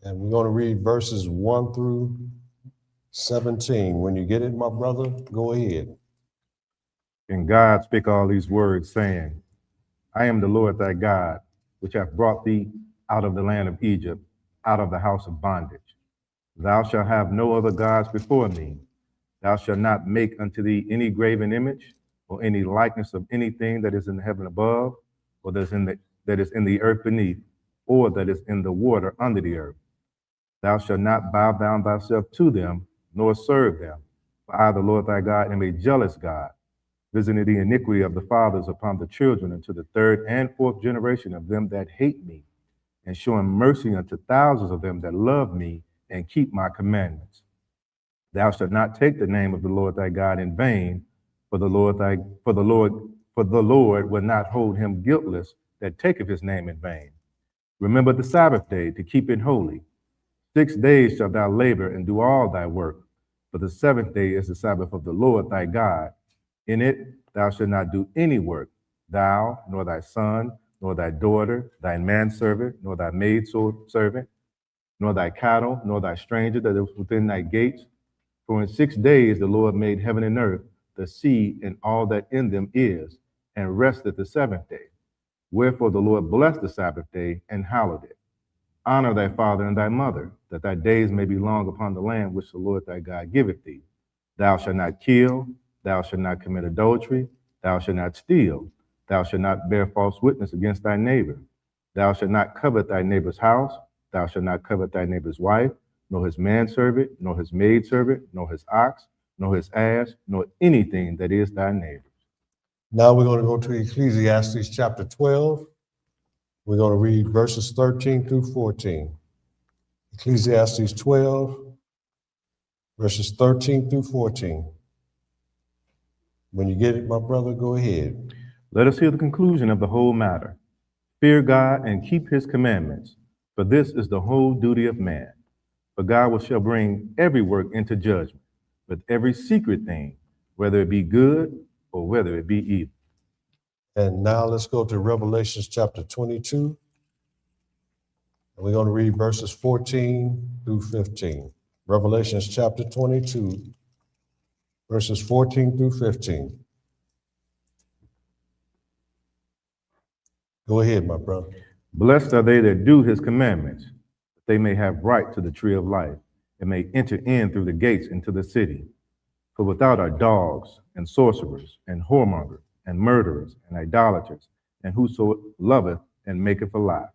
And we're going to read verses 1 through 17. When you get it, my brother, go ahead. And God spake all these words, saying, I am the Lord thy God, which hath brought thee out of the land of Egypt, out of the house of bondage. Thou shalt have no other gods before me. Thou shalt not make unto thee any graven image, or any likeness of anything that is in the heaven above, or that is in the earth beneath, or that is in the water under the earth. Thou shalt not bow down thyself to them, nor serve them. For I, the Lord thy God, am a jealous God, visiting the iniquity of the fathers upon the children unto the third and fourth generation of them that hate me, and showing mercy unto thousands of them that love me and keep my commandments. Thou shalt not take the name of the Lord thy God in vain, for the Lord will not hold him guiltless that taketh his name in vain. Remember the Sabbath day to keep it holy. 6 days shalt thou labor and do all thy work, but the seventh day is the Sabbath of the Lord thy God. In it thou shalt not do any work, thou, nor thy son, nor thy daughter, thy manservant, nor thy maidservant, nor thy cattle, nor thy stranger that is within thy gates. For in 6 days the Lord made heaven and earth, the sea, and all that in them is, and rested the seventh day. Wherefore the Lord blessed the Sabbath day and hallowed it. Honor thy father and thy mother, that thy days may be long upon the land which the Lord thy God giveth thee. Thou shalt not kill, thou shalt not commit adultery, thou shalt not steal, thou shalt not bear false witness against thy neighbor. Thou shalt not covet thy neighbor's house, thou shalt not covet thy neighbor's wife, nor his manservant, nor his maidservant, nor his ox, nor his ass, nor anything that is thy neighbor's. Now we're going to go to Ecclesiastes chapter 12. We're going to read verses 13 through 14. Ecclesiastes 12, verses 13 through 14. When you get it, my brother, go ahead. Let us hear the conclusion of the whole matter. Fear God and keep his commandments, for this is the whole duty of man. For God shall bring every work into judgment, with every secret thing, whether it be good or whether it be evil. And now let's go to Revelation chapter 22. And we're going to read verses 14 through 15. Revelation chapter 22, verses 14 through 15. Go ahead, my brother. Blessed are they that do his commandments, that they may have right to the tree of life, and may enter in through the gates into the city. For without are dogs, and sorcerers, and whoremongers, and murderers, and idolaters, and whoso loveth and maketh a lie.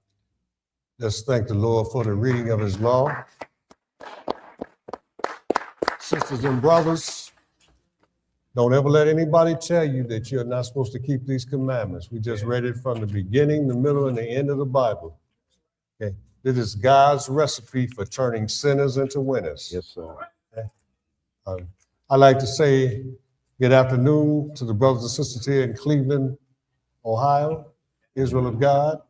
Let's thank the Lord for the reading of his law. Sisters and brothers, don't ever let anybody tell you that you're not supposed to keep these commandments. We just read it from the beginning, the middle, and the end of the Bible. Okay, this is God's recipe for turning sinners into winners. Yes, sir. Okay. I like to say good afternoon to the brothers and sisters here in Cleveland, Ohio, Israel of God.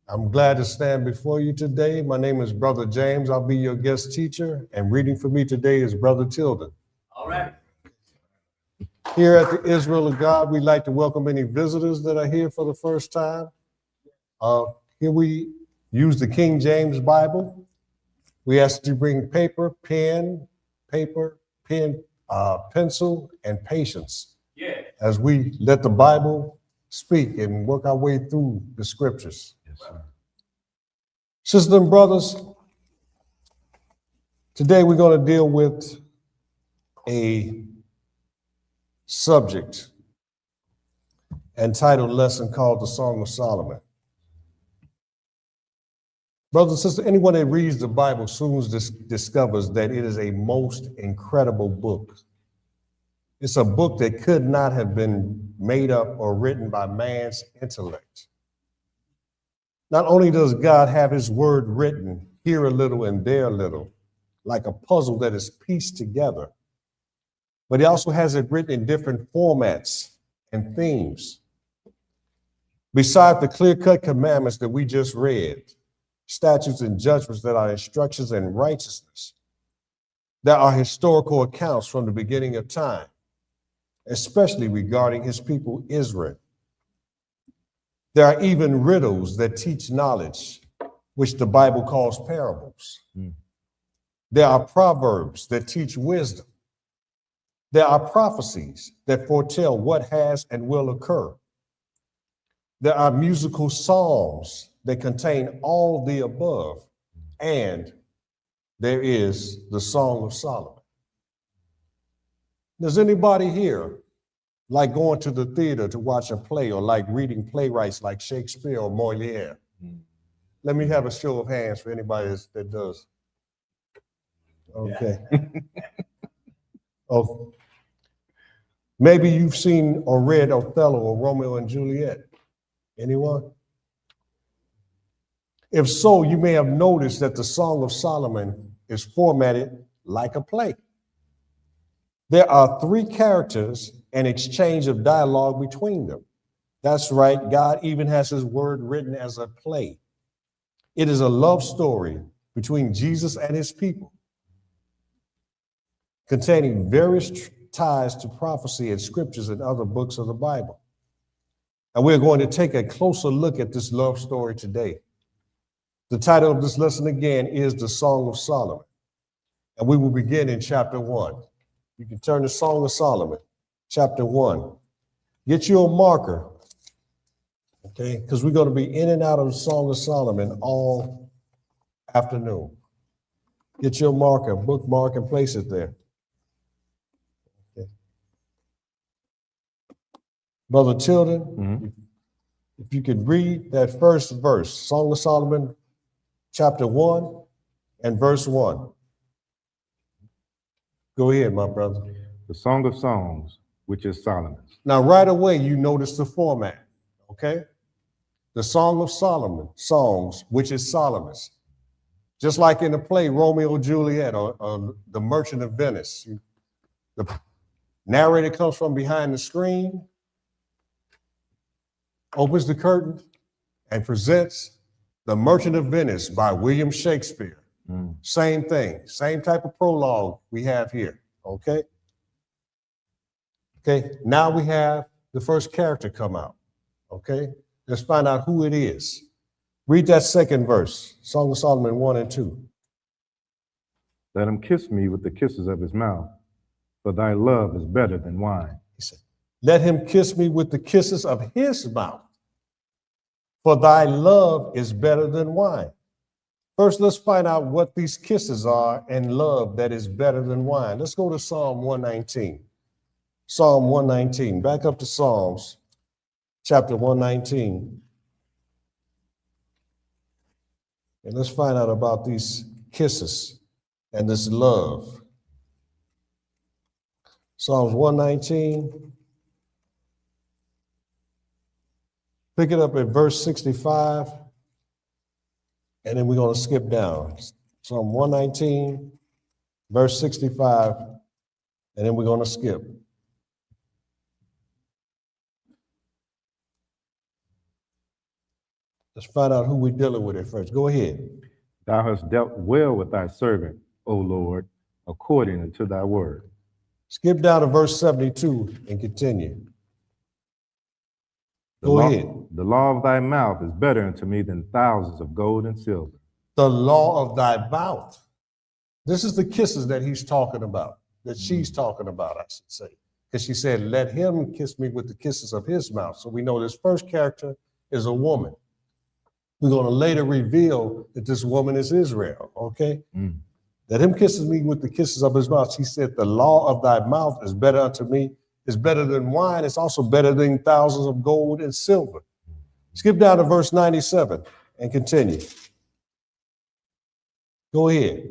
I'm glad to stand before you today. My name is Brother James. I'll be your guest teacher, and reading for me today is Brother Tilden. All right. Here at the Israel of God, we'd like to welcome any visitors that are here for the first time. Here we use the King James Bible. We ask that you bring pen, pencil, and patience as we let the Bible speak and work our way through the scriptures. Yes, sir. Sisters and brothers, today we're going to deal with a subject entitled lesson called the Song of Solomon. Brothers and sisters, anyone that reads the Bible soon discovers that it is a most incredible book. It's a book that could not have been made up or written by man's intellect. Not only does God have his word written here a little and there a little, like a puzzle that is pieced together, but he also has it written in different formats and themes. Beside the clear-cut commandments that we just read, statutes and judgments that are instructions in righteousness, there are historical accounts from the beginning of time, especially regarding his people Israel. There are even riddles that teach knowledge which the Bible calls parables. There are proverbs that teach wisdom. There are prophecies that foretell what has and will occur. There are musical psalms that contain all the above. And there is the Song of Solomon. Does anybody here like going to the theater to watch a play or like reading playwrights like Shakespeare or Moliere? Let me have a show of hands for anybody that does. Okay. Oh, maybe you've seen or read Othello or Romeo and Juliet. Anyone? If so, you may have noticed that the Song of Solomon is formatted like a play. There are three characters and exchange of dialogue between them. That's right, God even has his word written as a play. It is a love story between Jesus and his people, containing various ties to prophecy and scriptures and other books of the Bible. And we're going to take a closer look at this love story today. The title of this lesson again is The Song of Solomon. And we will begin in chapter 1. You can turn to Song of Solomon, chapter 1. Get you a marker, okay? Because we're going to be in and out of the Song of Solomon all afternoon. Get your marker, bookmark, and place it there. Okay. Brother Tilden, if you could read that first verse, Song of Solomon, chapter 1 and verse 1. Go ahead, my brother. The Song of Songs, which is Solomon's. Now, right away, you notice the format, okay? The Song of Solomon, songs, which is Solomon's. Just like in the play Romeo and Juliet or The Merchant of Venice. The narrator comes from behind the screen, opens the curtain, and presents The Merchant of Venice by William Shakespeare. Same thing, same type of prologue we have here, okay? Okay, now we have the first character come out, okay? Let's find out who it is. Read that second verse, Song of Solomon 1 and 2. Let him kiss me with the kisses of his mouth, for thy love is better than wine. He said, let him kiss me with the kisses of his mouth, for thy love is better than wine. First, let's find out what these kisses are and love that is better than wine. Let's go to Psalm 119. Psalm 119, back up to Psalms, chapter 119. And let's find out about these kisses and this love. Psalms 119. Pick it up at verse 65. And then we're going to skip down. Psalm 119, verse 65, and then we're going to skip. Let's find out who we're dealing with at first. Go ahead. Thou hast dealt well with thy servant, O Lord, according unto thy word. Skip down to verse 72 and continue. Go ahead. The law of thy mouth is better unto me than thousands of gold and silver. The law of thy mouth. This is the kisses that he's talking about, that she's talking about, I should say. Because she said, let him kiss me with the kisses of his mouth. So we know this first character is a woman. We're going to later reveal that this woman is Israel, okay? Let him kiss me with the kisses of his mouth. She said, the law of thy mouth is better unto me. It's better than wine. It's also better than thousands of gold and silver. Skip down to verse 97 and continue. Go ahead.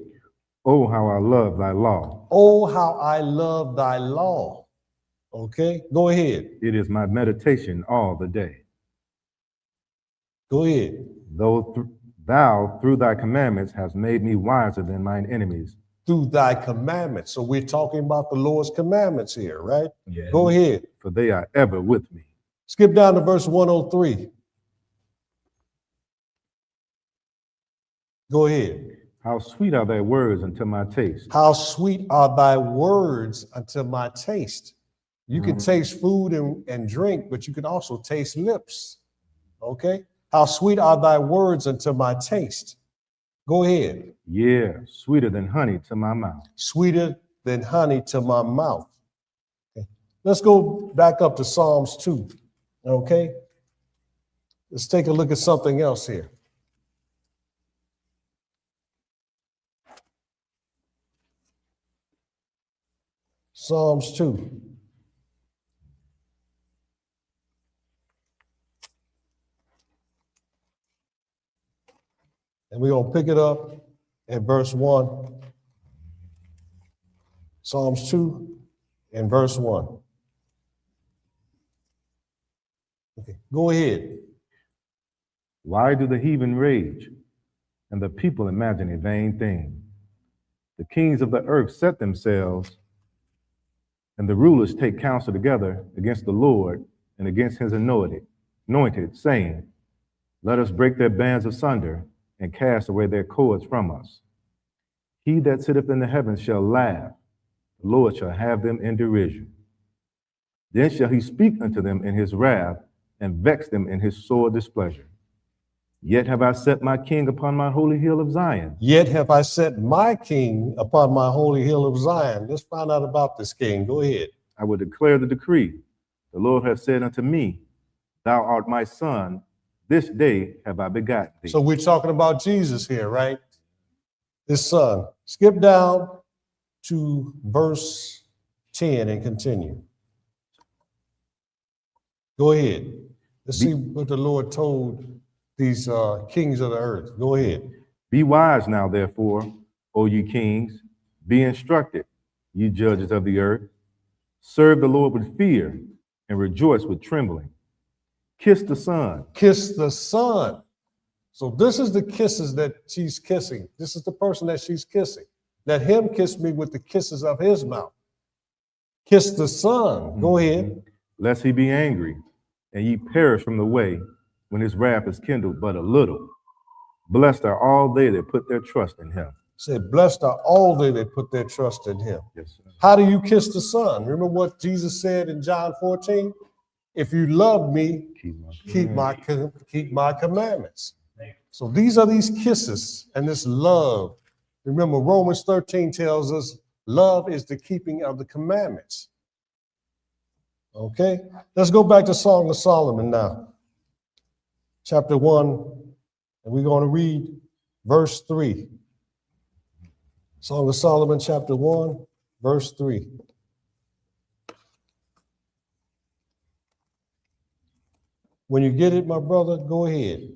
Oh, how I love thy law. Oh, how I love thy law. Okay, go ahead. It is my meditation all the day. Go ahead. Thou, through thy commandments, hast made me wiser than mine enemies. Through thy commandments. So we're talking about the Lord's commandments here, right? Yeah. Go ahead. For they are ever with me. Skip down to verse 103. Go ahead. How sweet are thy words unto my taste. How sweet are thy words unto my taste. You can taste food and drink, but you can also taste lips. Okay? How sweet are thy words unto my taste. Go ahead. Yeah, sweeter than honey to my mouth. Sweeter than honey to my mouth. Okay. Let's go back up to Psalms 2. Okay. Let's take a look at something else here. Psalms 2. And we're going to pick it up at verse 1. Psalms 2 and verse 1. Okay, go ahead. Why do the heathen rage and the people imagine a vain thing? The kings of the earth set themselves, and the rulers take counsel together against the Lord and against his anointed, saying, let us break their bands asunder and cast away their cords from us. He that sitteth in the heavens shall laugh, the Lord shall have them in derision. Then shall he speak unto them in his wrath, and vex them in his sore displeasure. Yet have I set my king upon my holy hill of Zion. Yet have I set my king upon my holy hill of Zion. Let's find out about this king. Go ahead. I will declare the decree. The Lord hath said unto me, thou art my son, this day have I begotten thee. So we're talking about Jesus here, right? His son. Skip down to verse 10 and continue. Go ahead. Let's see what the Lord told these kings of the earth. Go ahead. Be wise now, therefore, O ye kings, be instructed, ye judges of the earth. Serve the Lord with fear and rejoice with trembling. Kiss the Son. Kiss the Son. So this is the kisses that she's kissing. This is the person that she's kissing. Let him kiss me with the kisses of his mouth. Kiss the Son. Go ahead. Lest he be angry, and ye perish from the way, when his wrath is kindled but a little. Blessed are all they that put their trust in him. Said, blessed are all they that put their trust in him. Yes, sir. How do you kiss the Son? Remember what Jesus said in John 14? If you love me, keep my commandments. So these are these kisses and this love. Remember, Romans 13 tells us love is the keeping of the commandments. Okay, let's go back to Song of Solomon now. Chapter 1, and we're going to read verse 3. Song of Solomon, chapter 1, verse 3. When you get it, my brother, go ahead.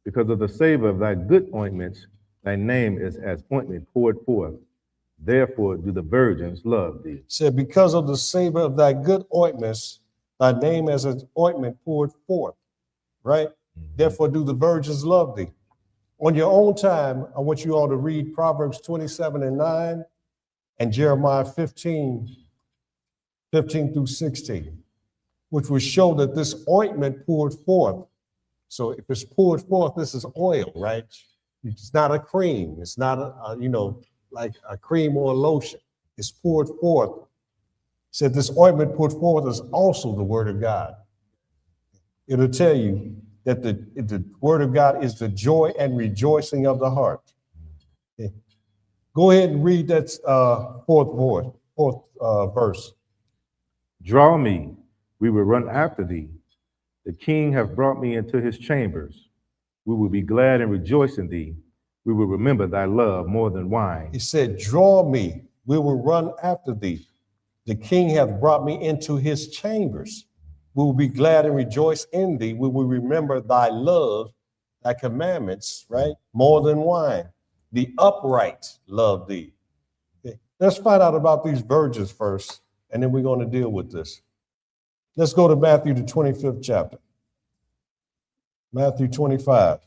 Because of the savor of thy good ointments, thy name is as ointment poured forth. Therefore do the virgins love thee. Said, because of the savor of thy good ointments, thy name as an ointment poured forth. Right? Therefore do the virgins love thee. On your own time, I want you all to read Proverbs 27 and 9 and Jeremiah 15 through 16, which will show that this ointment poured forth. So if it's poured forth, this is oil, right? It's not a cream. It's not like a cream or a lotion. It's poured forth. Said this ointment poured forth is also the word of God. It'll tell you that the word of God is the joy and rejoicing of the heart. Okay. Go ahead and read that fourth verse. Draw me, we will run after thee. The king hath brought me into his chambers. We will be glad and rejoice in thee. We will remember thy love more than wine. He said, draw me, we will run after thee. The king hath brought me into his chambers. We will be glad and rejoice in thee. We will remember thy love, thy commandments, right? More than wine. The upright love thee. Okay. Let's find out about these virgins first, and then we're going to deal with this. Let's go to Matthew, the 25th chapter. Matthew 25.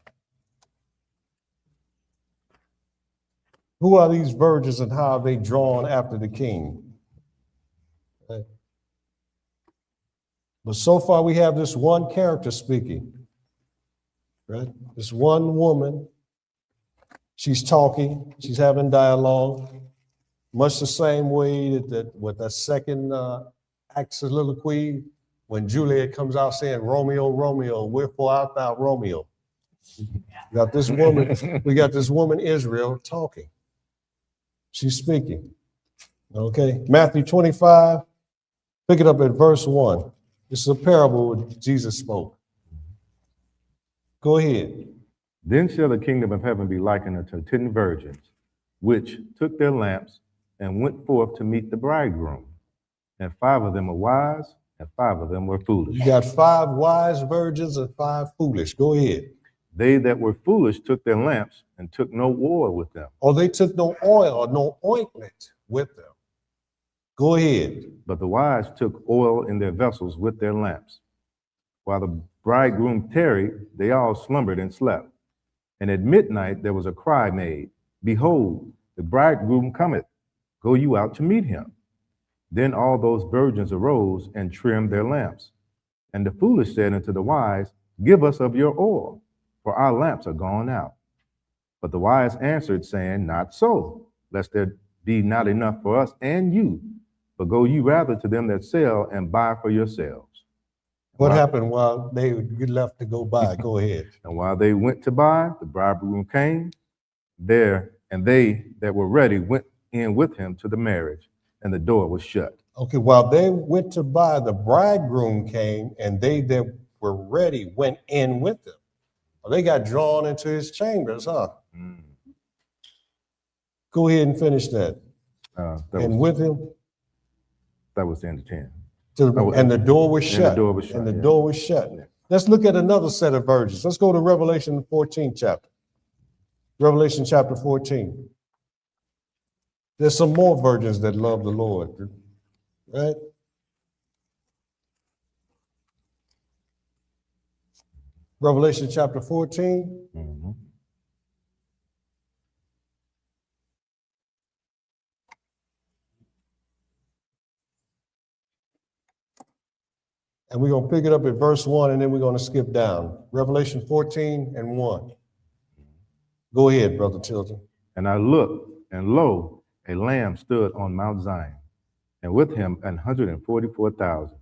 Who are these virgins and how are they drawn after the king? Okay. But so far we have this one character speaking, right? This one woman, she's talking, she's having dialogue, much the same way that with that second act soliloquy when Juliet comes out saying, Romeo, Romeo, wherefore art thou Romeo? We got this woman, Israel, talking. She's speaking. Okay, Matthew 25, pick it up at verse 1. This is a parable that Jesus spoke. Go ahead. Then shall the kingdom of heaven be likened unto 10 virgins, which took their lamps and went forth to meet the bridegroom. And 5 of them were wise, and 5 of them were foolish. You got 5 wise virgins and 5 foolish. Go ahead. They that were foolish took their lamps and took no oil with them. Or they took no oil or no ointment with them. Go ahead. But the wise took oil in their vessels with their lamps. While the bridegroom tarried, they all slumbered and slept. And at midnight there was a cry made, Behold, the bridegroom cometh, go you out to meet him. Then all those virgins arose and trimmed their lamps. And the foolish said unto the wise, Give us of your oil, for our lamps are gone out. But the wise answered, saying, Not so, lest there be not enough for us and you, but go you rather to them that sell and buy for yourselves. What happened while they left to go buy? Go ahead. And while they went to buy, the bridegroom came there, and they that were ready went in with him to the marriage, and the door was shut. Okay, while they went to buy, the bridegroom came, and they that were ready went in with them. Well, they got drawn into his chambers, huh? Go ahead and finish that. With him? That was the end of 10. And the door was shut. And the door was shut. And the door was shut. Yeah. Let's look at another set of virgins. Let's go to Revelation 14 chapter. Revelation chapter 14. There's some more virgins that love the Lord, right? Revelation chapter 14. Mm-hmm. And we're going to pick it up at verse 1, and then we're going to skip down. Revelation 14 and 1. Go ahead, Brother Tilton. And I looked, and lo, a lamb stood on Mount Zion, and with him 144,000,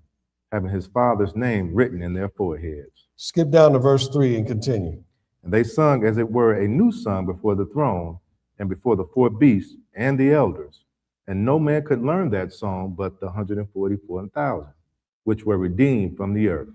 having his father's name written in their foreheads. Skip down to verse 3 and continue. And they sung as it were a new song before the throne, and before the 4 beasts and the elders. And no man could learn that song but the 144,000. Which were redeemed from the earth.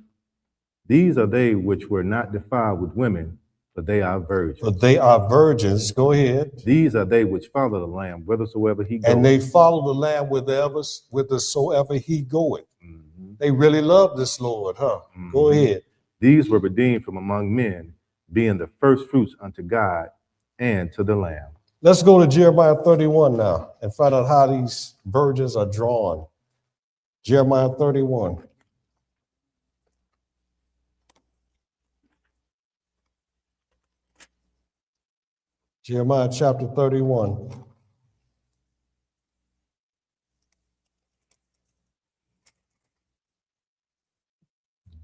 These are they which were not defiled with women, but they are virgins. But they are virgins. Go ahead. These are they which follow the Lamb, whithersoever he goeth. And they follow the Lamb whithersoever he goeth. Mm-hmm. They really love this Lord, huh? Mm-hmm. Go ahead. These were redeemed from among men, being the first fruits unto God and to the Lamb. Let's go to Jeremiah 31 now and find out how these virgins are drawn. Jeremiah 31. Jeremiah chapter 31.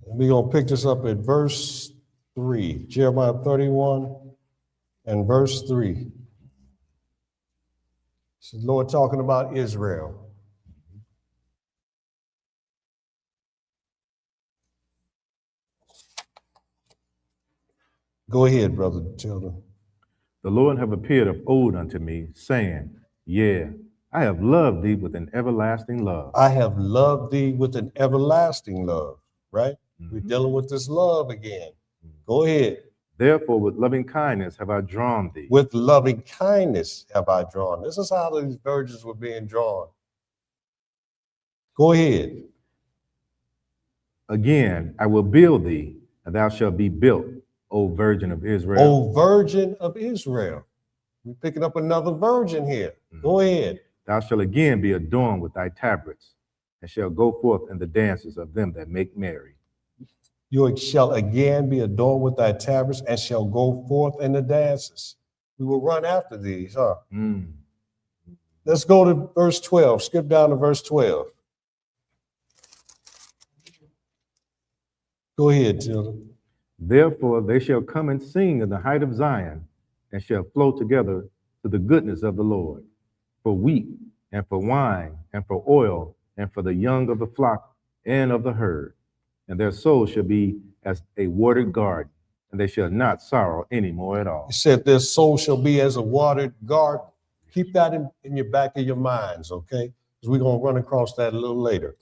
And we're going to pick this up at verse 3. Jeremiah 31 and verse 3. This is the Lord talking about Israel. Go ahead, Brother Tilden. The Lord have appeared of old unto me, saying, Yea, I have loved thee with an everlasting love. I have loved thee with an everlasting love, right? Mm-hmm. We're dealing with this love again. Go ahead. Therefore, with loving kindness have I drawn thee. With loving kindness have I drawn. This is how these virgins were being drawn. Go ahead. Again, I will build thee, and thou shalt be built, O Virgin of Israel. O Virgin of Israel. We're picking up another virgin here. Mm-hmm. Go ahead. Thou shalt again be adorned with thy tabrets, and shall go forth in the dances of them that make merry. You shall again be adorned with thy tabrets, and shall go forth in the dances. We will run after these, huh? Mm. Let's go to verse 12. Skip down to verse 12. Go ahead, Tilden. Therefore they shall come and sing in the height of Zion, and shall flow together to the goodness of the Lord, for wheat, and for wine, and for oil, and for the young of the flock and of the herd, and their soul shall be as a watered garden, and they shall not sorrow any more at all. He said, their soul shall be as a watered garden. Keep that in your back of your minds, okay? Because we're going to run across that a little later.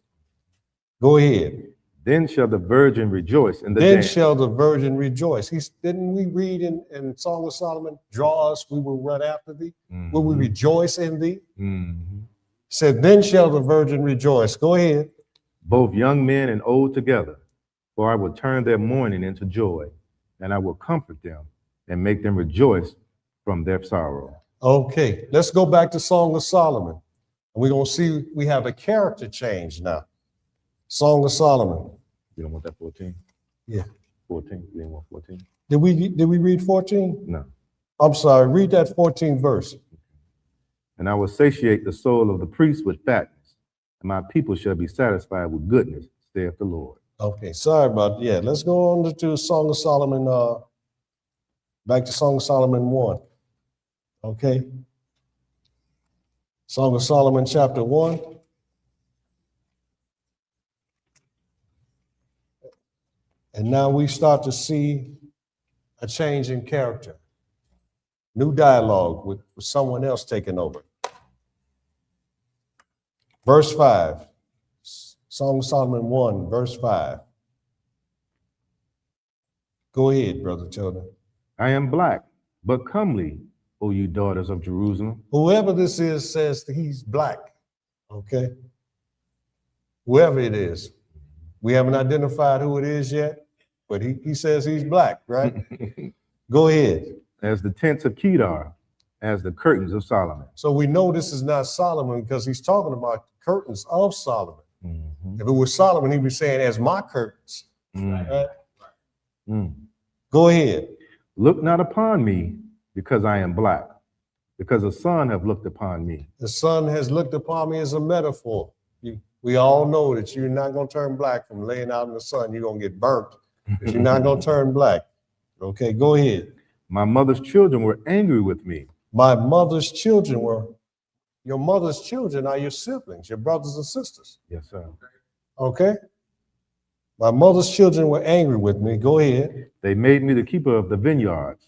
Go ahead. Then shall the virgin rejoice in the Then dance. shall the virgin rejoice. Didn't we read in Song of Solomon, draw us, we will run after thee. Will we rejoice in thee? Said, then shall the virgin rejoice. Go ahead. Both young men and old together, for I will turn their mourning into joy, and I will comfort them and make them rejoice from their sorrow. Okay, let's go back to Song of Solomon. And we're going to see we have a character change now. Song of Solomon. You don't want that 14? Yeah. 14? You didn't want 14? Did we read 14? No. I'm sorry, read that 14th verse. And I will satiate the soul of the priest with fatness, and my people shall be satisfied with goodness, saith the Lord. Okay, sorry about that. Let's go on to Song of Solomon, back to Song of Solomon 1. Okay. Song of Solomon chapter 1. And now we start to see a change in character. New dialogue with someone else taking over. Verse 5. Song of Solomon 1, verse 5. Go ahead, Brother Tilden. I am black, but comely, O you daughters of Jerusalem. Whoever this is says that he's black, okay? Whoever it is. We haven't identified who it is yet, but he says he's black, right? Go ahead. As the tents of Kedar, as the curtains of Solomon. So we know this is not Solomon because he's talking about the curtains of Solomon. If it was Solomon, he'd be saying, as my curtains. Right? Go ahead. Look not upon me because I am black, because the sun have looked upon me. The sun has looked upon me as a metaphor. We all know that you're not going to turn black from laying out in the sun. You're going to get burnt, but you're not going to turn black. Okay, go ahead. My mother's children were angry with me. My mother's children were, your mother's children are your siblings, your brothers and sisters. Yes, sir. Okay? My mother's children were angry with me. Go ahead. They made me the keeper of the vineyards,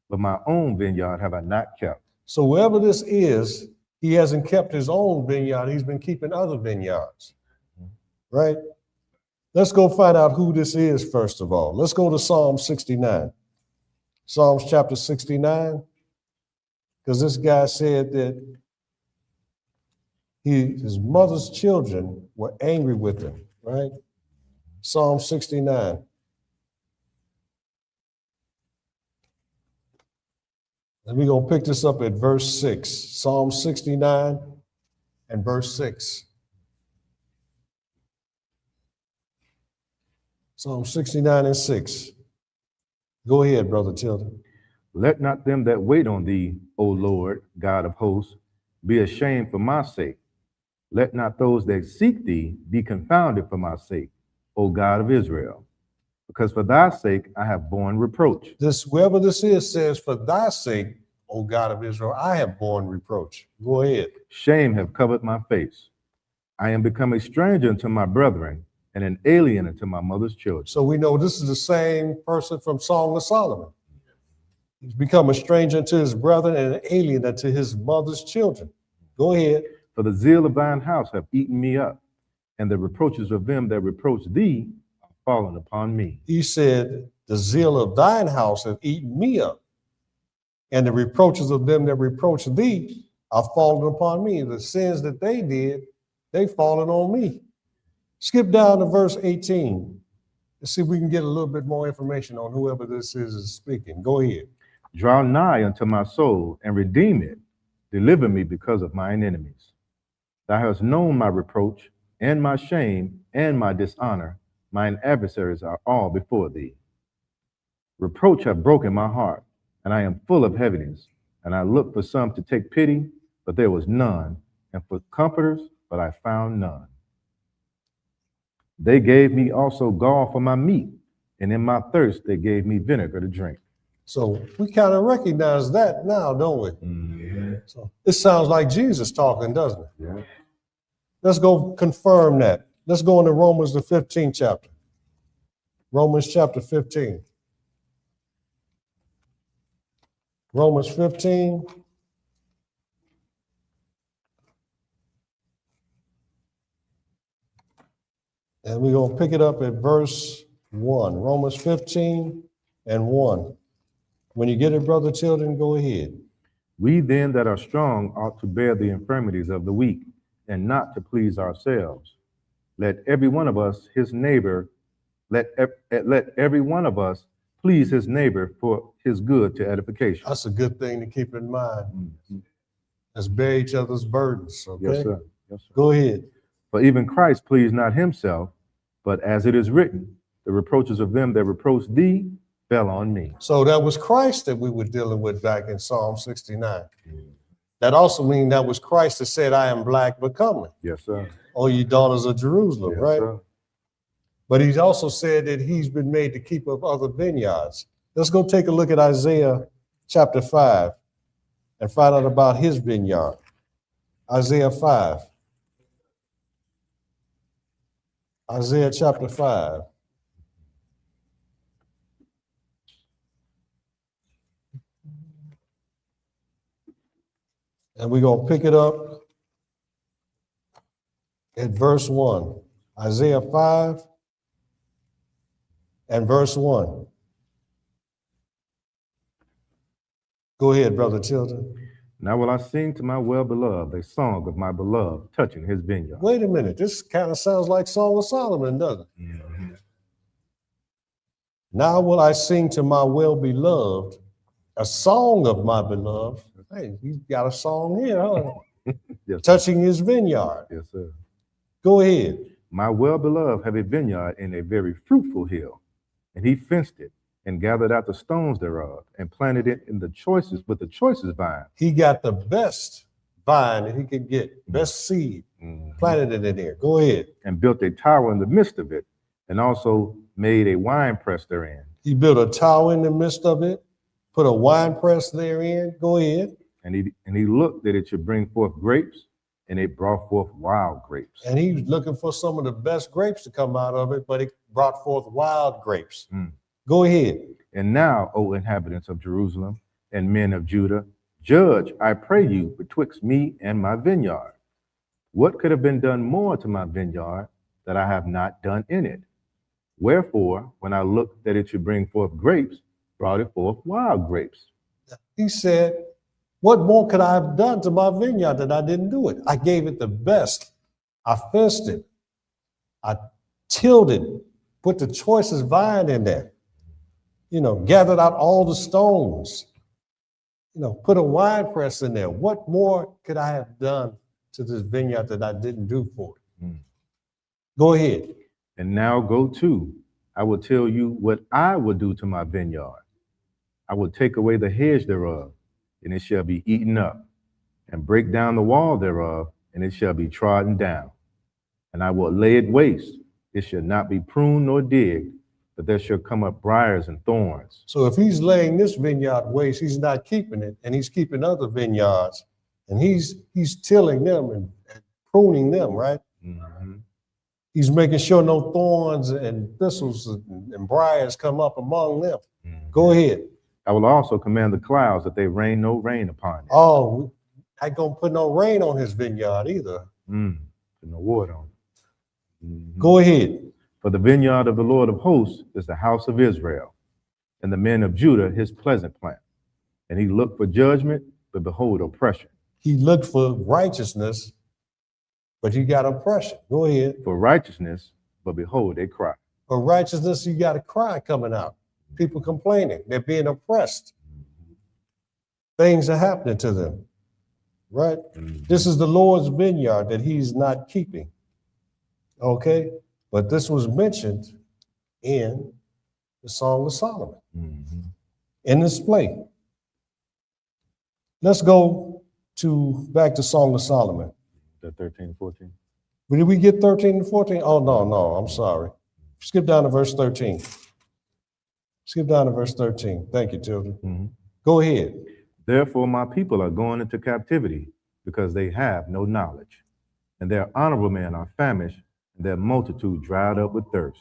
but my own vineyard have I not kept. So whoever this is, he hasn't kept his own vineyard. He's been keeping other vineyards, right? Let's go find out who this is, first of all. Let's go to Psalm 69. Psalms chapter 69, because this guy said that his mother's children were angry with him, right? Psalm 69. And we're going to pick this up at verse 6. Psalm 69 and verse 6. Psalm 69 and 6. Go ahead, Brother Tilden. Let not them that wait on thee, O Lord, God of hosts, be ashamed for my sake. Let not those that seek thee be confounded for my sake, O God of Israel. Because for thy sake I have borne reproach. Whoever this is says, for thy sake, O God of Israel, I have borne reproach. Go ahead. Shame have covered my face. I am become a stranger unto my brethren, and an alien unto my mother's children. So we know this is the same person from Song of Solomon. He's become a stranger unto his brethren and an alien unto his mother's children. Go ahead. For the zeal of thine house have eaten me up, and the reproaches of them that reproach thee are fallen upon me. He said, the zeal of thine house have eaten me up, and the reproaches of them that reproach thee are fallen upon me. The sins that they did, they've fallen on me. Skip down to verse 18. Let's see if we can get a little bit more information on whoever this is speaking. Go ahead. Draw nigh unto my soul and redeem it. Deliver me because of mine enemies. Thou hast known my reproach and my shame and my dishonor. Mine adversaries are all before thee. Reproach hath broken my heart, and I am full of heaviness. And I looked for some to take pity, but there was none, and for comforters, but I found none. They gave me also gall for my meat, and in my thirst they gave me vinegar to drink. So we kind of recognize that now, don't we? Mm-hmm. So it sounds like Jesus talking, doesn't it? Yeah. Let's go confirm that. Let's go into Romans, the 15th chapter. Romans chapter 15. Romans 15. And we're going to pick it up at verse 1. Romans 15 and 1. When you get it, Brother Tilden, go ahead. We then that are strong ought to bear the infirmities of the weak, and not to please ourselves. Let every one of us his neighbor, let every one of us please his neighbor for his good to edification. That's a good thing to keep in mind. Mm-hmm. Let's bear each other's burdens, okay? Yes, sir. Yes, sir. Go ahead. For even Christ pleased not himself, but as it is written, the reproaches of them that reproach thee fell on me. So that was Christ that we were dealing with back in Psalm 69. That also means that was Christ that said, I am black but comely. Yes, sir. O ye daughters of Jerusalem, Yes, right? sir. But he's also said that he's been made the keeper of other vineyards. Let's go take a look at Isaiah chapter 5 and find out about his vineyard. Isaiah 5. Isaiah chapter 5. And we're going to pick it up at verse 1. Isaiah 5 and verse 1. Go ahead, Brother Tilden. Now will I sing to my well-beloved a song of my beloved touching his vineyard. Wait a minute. This kind of sounds like Song of Solomon, doesn't it? Mm-hmm. Now will I sing to my well-beloved a song of my beloved. Hey, he's got a song here, huh? Yes, sir. Touching his vineyard. Yes, sir. Go ahead. My well-beloved have a vineyard in a very fruitful hill, and he fenced it and gathered out the stones thereof and planted it in the choicest with the choicest vine. He got the best vine that he could get, best seed, planted it in there. Go ahead. And built a tower in the midst of it, and also made a wine press therein. He built a tower in the midst of it, put a wine press therein. Go ahead. And he looked that it should bring forth grapes, and it brought forth wild grapes. And he was looking for some of the best grapes to come out of it, but it brought forth wild grapes. Go ahead. And now, O inhabitants of Jerusalem and men of Judah, judge, I pray you, betwixt me and my vineyard. What could have been done more to my vineyard that I have not done in it? Wherefore, when I looked that it should bring forth grapes, brought it forth wild grapes. He said, what more could I have done to my vineyard that I didn't do it? I gave it the best. I fenced it. I tilled it, put the choicest vine in there. Gathered out all the stones. Put a wine press in there. What more could I have done to this vineyard that I didn't do for it? Go ahead. And now go to, I will tell you what I will do to my vineyard. I will take away the hedge thereof, and it shall be eaten up, and break down the wall thereof, and it shall be trodden down. And I will lay it waste, it shall not be pruned nor digged, but there shall come up briars and thorns. So if he's laying this vineyard waste, he's not keeping it, and he's keeping other vineyards, and he's tilling them and pruning them, right? Mm-hmm. He's making sure no thorns and thistles and briars come up among them. Mm-hmm. Go ahead. I will also command the clouds that they rain no rain upon it. Oh, I ain't gonna put no rain on his vineyard either. No water on it. Mm-hmm. Go ahead. For the vineyard of the Lord of hosts is the house of Israel, and the men of Judah his pleasant plant. And he looked for judgment, but behold oppression. He looked for righteousness, but you got oppression. Go ahead. For righteousness, but behold a cry. For righteousness, you got a cry coming out. People complaining. They're being oppressed. Things are happening to them, right? This is the Lord's vineyard that he's not keeping. Okay? But this was mentioned in the Song of Solomon, in this play. Let's go back to Song of Solomon. The 13 and 14. Did we get 13 and 14? Oh, no, I'm sorry. Skip down to verse 13. Skip down to verse 13. Thank you, children. Go ahead. Therefore, my people are going into captivity because they have no knowledge, and their honorable men are famished, and their multitude dried up with thirst.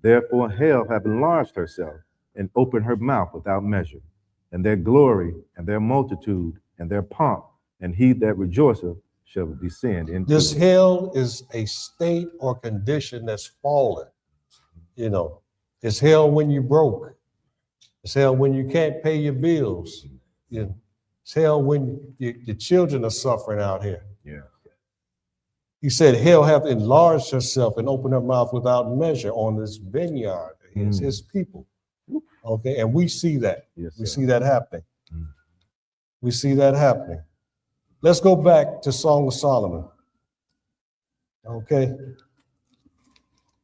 Therefore hell hath enlarged herself, and opened her mouth without measure. And their glory, and their multitude, and their pomp, and he that rejoiceth shall descend into This it. hell is a state or condition that's fallen. You know, it's hell when you broke. It's hell when you can't pay your bills. You know, it's hell when your children are suffering out here. Yeah. He said, hell hath enlarged herself and opened her mouth without measure on this vineyard. It's his people. Okay, and we see that. Yes, We sir. see that happening. We see that happening. Let's go back to Song of Solomon. Okay.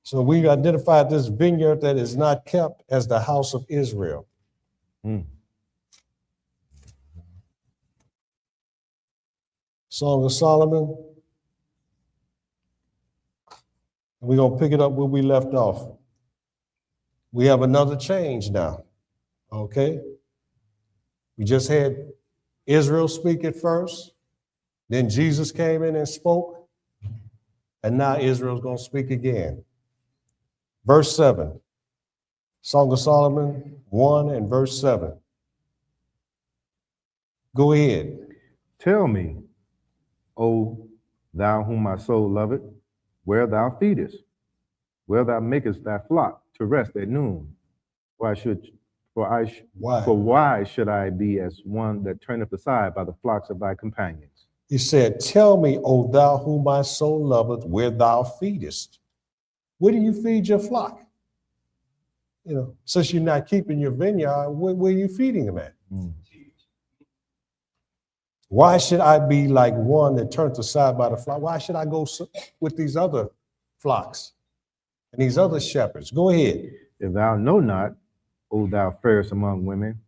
So we identified this vineyard that is not kept as the house of Israel. Song of Solomon. And we're going to pick it up where we left off. We have another change now. Okay. We just had Israel speak it first. Then Jesus came in and spoke. And now Israel's going to speak again. Verse 7. Song of Solomon 1 and verse 7. Go ahead. Tell me, O thou whom my soul loveth, where thou feedest, where thou makest thy flock to rest at noon. Why should I be as one that turneth aside by the flocks of thy companions? He said, tell me, O thou whom my soul loveth, where thou feedest. Where do you feed your flock? You know, since you're not keeping your vineyard, where are you feeding them at? Why should I be like one that turns aside by the flock? Why should I go with these other flocks and these other shepherds? Go ahead. If thou know not, O thou fairest among women,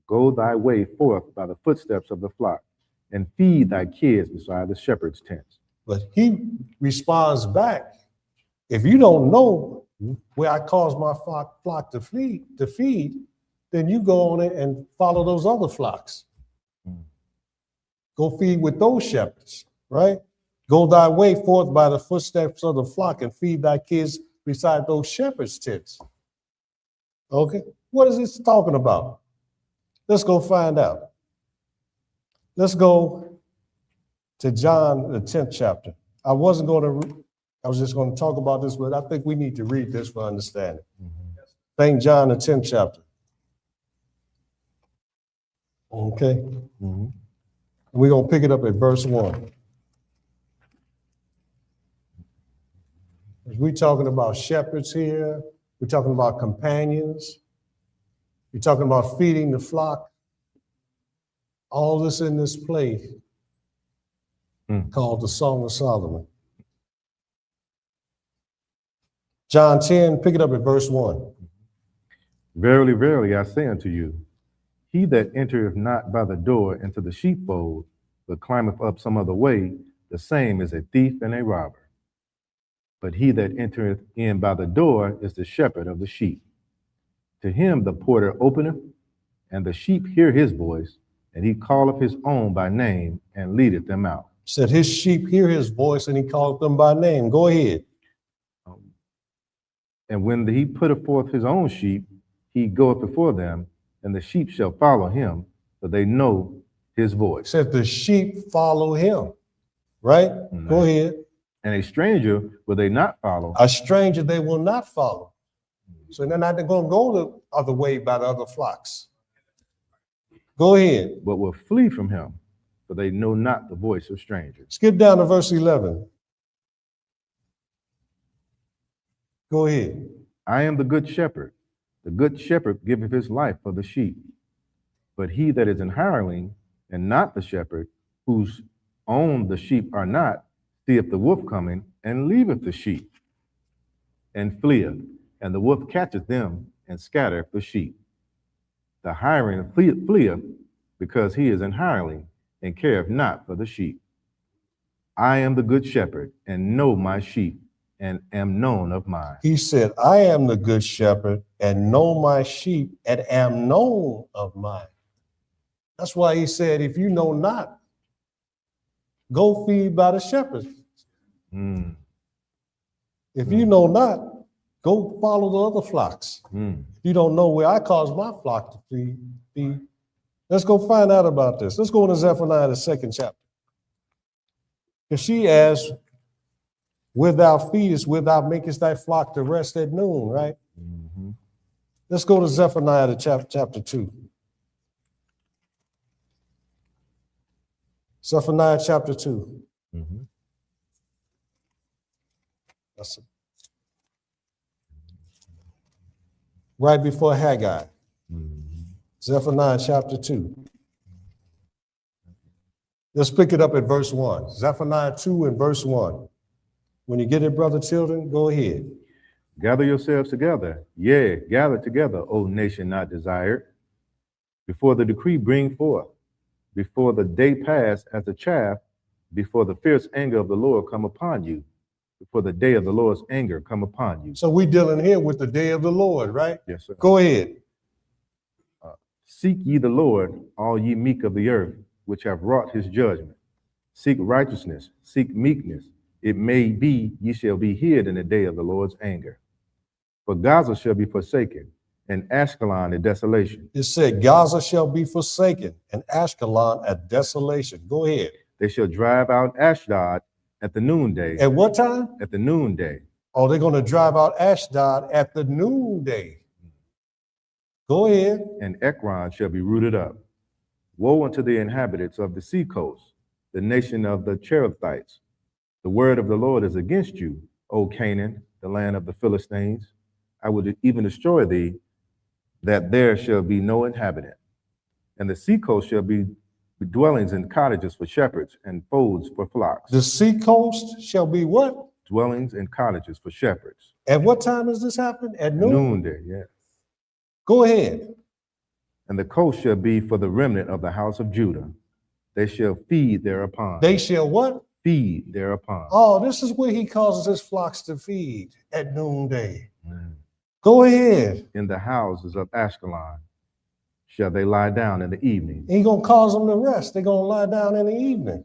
go thy way forth by the footsteps of the flock, and feed thy kids beside the shepherd's tents. But he responds back, if you don't know where I cause my flock to feed, then you go on it and follow those other flocks. Go feed with those shepherds, right? Go thy way forth by the footsteps of the flock and feed thy kids beside those shepherds' tents. Okay, what is this talking about? Let's go find out. Let's go to John, the 10th chapter. I was just going to talk about this, but I think we need to read this for understanding. St. John, the 10th chapter. Okay. We're going to pick it up at verse 1. We're talking about shepherds here. We're talking about companions. We're talking about feeding the flock. All this in this play called the Song of Solomon. John 10, pick it up at verse 1. Verily, verily, I say unto you, he that entereth not by the door into the sheepfold, but climbeth up some other way, the same is a thief and a robber. But he that entereth in by the door is the shepherd of the sheep. To him the porter openeth, and the sheep hear his voice, and he calleth his own by name, and leadeth them out. Said his sheep hear his voice, and he calleth them by name. Go ahead. And when he putteth forth his own sheep, he goeth before them, and the sheep shall follow him, for they know his voice. Said the sheep follow him, right? Go ahead. And a stranger will they not follow. A stranger they will not follow. So they're not going to go the other way by the other flocks. Go ahead. But will flee from him, for they know not the voice of strangers. Skip down to verse 11. Go ahead. I am the good shepherd. The good shepherd giveth his life for the sheep. But he that is an hireling, and not the shepherd, whose own the sheep are not, seeth the wolf coming, and leaveth the sheep, and fleeth. And the wolf catcheth them, and scattereth the sheep. The hireling fleeth, because he is an hireling, and careth not for the sheep. I am the good shepherd, and know my sheep, and am known of mine. He said, I am the good shepherd, and know my sheep, and am known of mine. That's why he said, if you know not, go feed by the shepherds. If you know not, Go follow the other flocks. Mm. You don't know where I cause my flock to feed. Let's go find out about this. Let's go into Zephaniah, the 2nd chapter. If she asks, where thou feedest, where thou makest thy flock to rest at noon, right? Mm-hmm. Let's go to Zephaniah, the chapter 2. Zephaniah chapter 2. Mm-hmm. That's right before Haggai. Mm-hmm. Zephaniah chapter 2. Let's pick it up at verse 1. Zephaniah 2 and verse 1. When you get it, brother, children, go ahead. Gather yourselves together. Yea, gather together, O nation not desired. Before the decree bring forth, before the day pass as a chaff, before the fierce anger of the Lord come upon you, before the day of the Lord's anger come upon you. So we're dealing here with the day of the Lord, right? Yes, sir. Go ahead. Seek ye the Lord, all ye meek of the earth, which have wrought his judgment. Seek righteousness, seek meekness. It may be ye shall be hid in the day of the Lord's anger. For Gaza shall be forsaken, and Ashkelon a desolation. It said, Gaza shall be forsaken, and Ashkelon a desolation. Go ahead. They shall drive out Ashdod at the noonday. At what time? At the noonday. Oh, they're going to drive out Ashdod at the noonday. Go ahead. And Ekron shall be rooted up. Woe unto the inhabitants of the seacoast, the nation of the Cherethites. The word of the Lord is against you, O Canaan, the land of the Philistines. I will even destroy thee, that there shall be no inhabitant. And the seacoast shall be dwellings and cottages for shepherds, and folds for flocks. The seacoast shall be what? Dwellings and cottages for shepherds. At what time does this happen? At noon? Noonday, yes. Go ahead. And the coast shall be for the remnant of the house of Judah. They shall feed thereupon. They shall what? Feed thereupon. Oh, this is where he causes his flocks to feed at noonday. Go ahead. In the houses of Ashkelon shall they lie down in the evening. He's going to cause them to rest. They're going to lie down in the evening.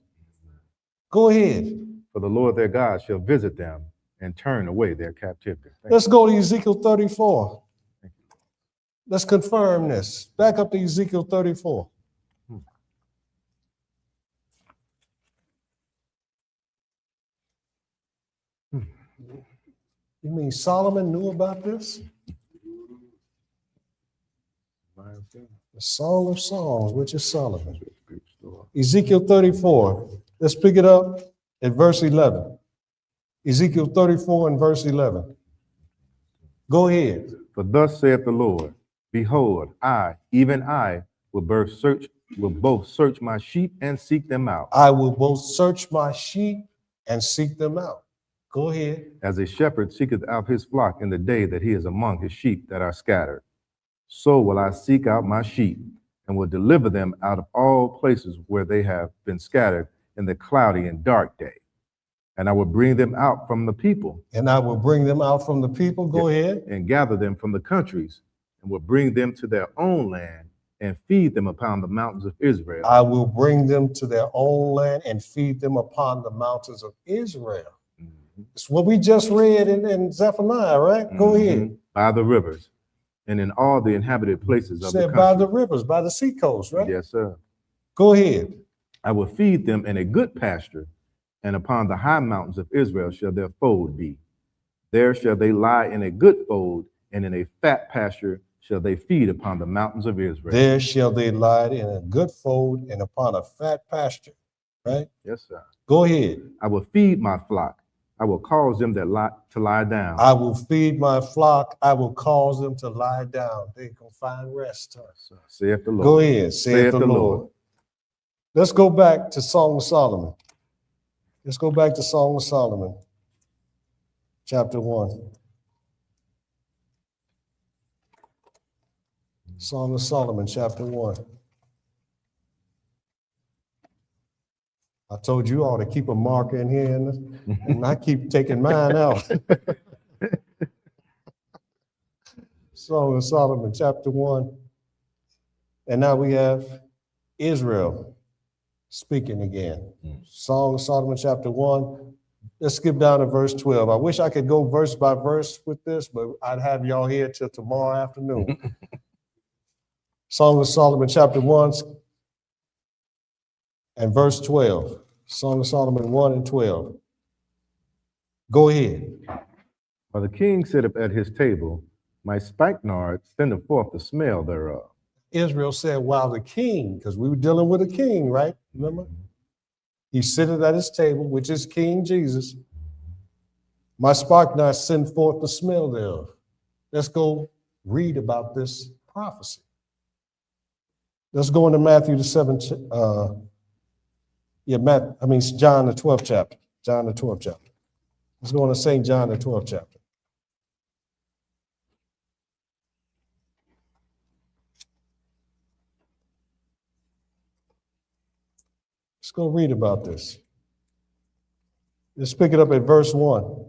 Go ahead. For the Lord their God shall visit them and turn away their captivity. Let's go to Ezekiel 34. Let's confirm this. Back up to Ezekiel 34. You mean Solomon knew about this? The Song of Songs, which is Solomon. Ezekiel 34. Let's pick it up at verse 11. Ezekiel 34 and verse 11. Go ahead. For thus saith the Lord, behold, I, even I, will both search my sheep and seek them out. I will both search my sheep and seek them out. Go ahead. As a shepherd seeketh out his flock in the day that he is among his sheep that are scattered, so will I seek out my sheep and will deliver them out of all places where they have been scattered in the cloudy and dark day. And I will bring them out from the people. And I will bring them out from the people. Go ahead. And gather them from the countries and will bring them to their own land and feed them upon the mountains of Israel. I will bring them to their own land and feed them upon the mountains of Israel. It's what we just read in Zephaniah, right? Go ahead. By the rivers and in all the inhabited places of the country. By the rivers, by the seacoast, right? Yes, sir. Go ahead. I will feed them in a good pasture, and upon the high mountains of Israel shall their fold be. There shall they lie in a good fold, and in a fat pasture shall they feed upon the mountains of Israel. There shall they lie in a good fold and upon a fat pasture, right? Yes, sir. Go ahead. I will feed my flock. I will cause them to lie down. I will feed my flock. I will cause them to lie down. They can find rest. Saith the Lord. Go ahead. Saith the Lord. Let's go back to Song of Solomon. Let's go back to Song of Solomon, chapter 1. Song of Solomon, chapter 1. I told you all to keep a marker in here, and I keep taking mine out. Song of Solomon, chapter 1. And now we have Israel speaking again. Song of Solomon, chapter 1, Let's skip down to verse 12. I wish I could go verse by verse with this, but I'd have y'all here till tomorrow afternoon. Song of Solomon, chapter 1 and verse 12. Song of Solomon 1 and 12. Go ahead. While the king sitteth at his table, my spikenard sendeth forth the smell thereof. Israel said, while the king, because we were dealing with a king, right? Remember? He sitteth at his table, which is King Jesus. My spikenard send forth the smell thereof. Let's go read about this prophecy. Let's go into Matthew the 7th, John the 12th chapter. John the 12th chapter. Let's go into St. John the 12th chapter. Let's go read about this. Let's pick it up at verse 1.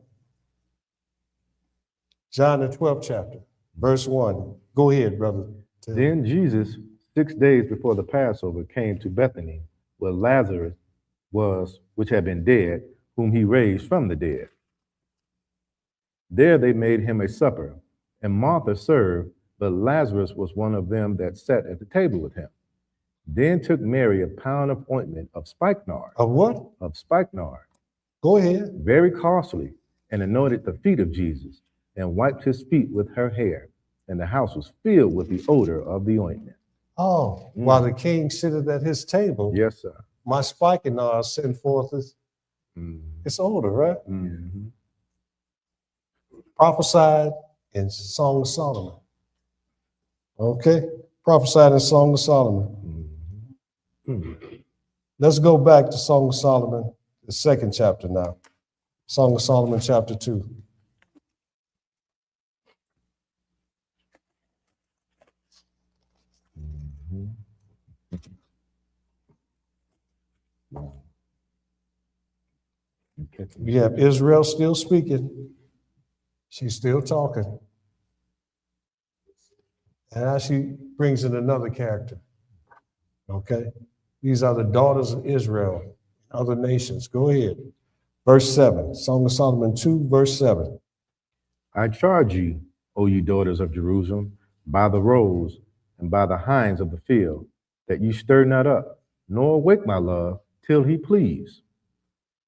John the 12th chapter, verse 1. Go ahead, brother. Then Jesus, 6 days before the Passover, came to Bethany, where Lazarus was, which had been dead, whom he raised from the dead. There they made him a supper, and Martha served, but Lazarus was one of them that sat at the table with him. Then took Mary a pound of ointment of spikenard. Of what? Of spikenard. Go ahead. Very costly, and anointed the feet of Jesus, and wiped his feet with her hair. And the house was filled with the odor of the ointment. Oh, while the king sitteth at his table, Yes, sir. my spikenard send forth its odor, right? Mm-hmm. Prophesied in Song of Solomon. Okay, prophesied in Song of Solomon. Let's go back to Song of Solomon, the 2nd chapter now. Song of Solomon, chapter 2. We have Israel still speaking. She's still talking. And now she brings in another character. Okay? These are the daughters of Israel, other nations. Go ahead. Verse 7, Song of Solomon 2, verse 7. I charge you, O ye daughters of Jerusalem, by the roes and by the hinds of the field, that ye stir not up, nor awake my love, till he please.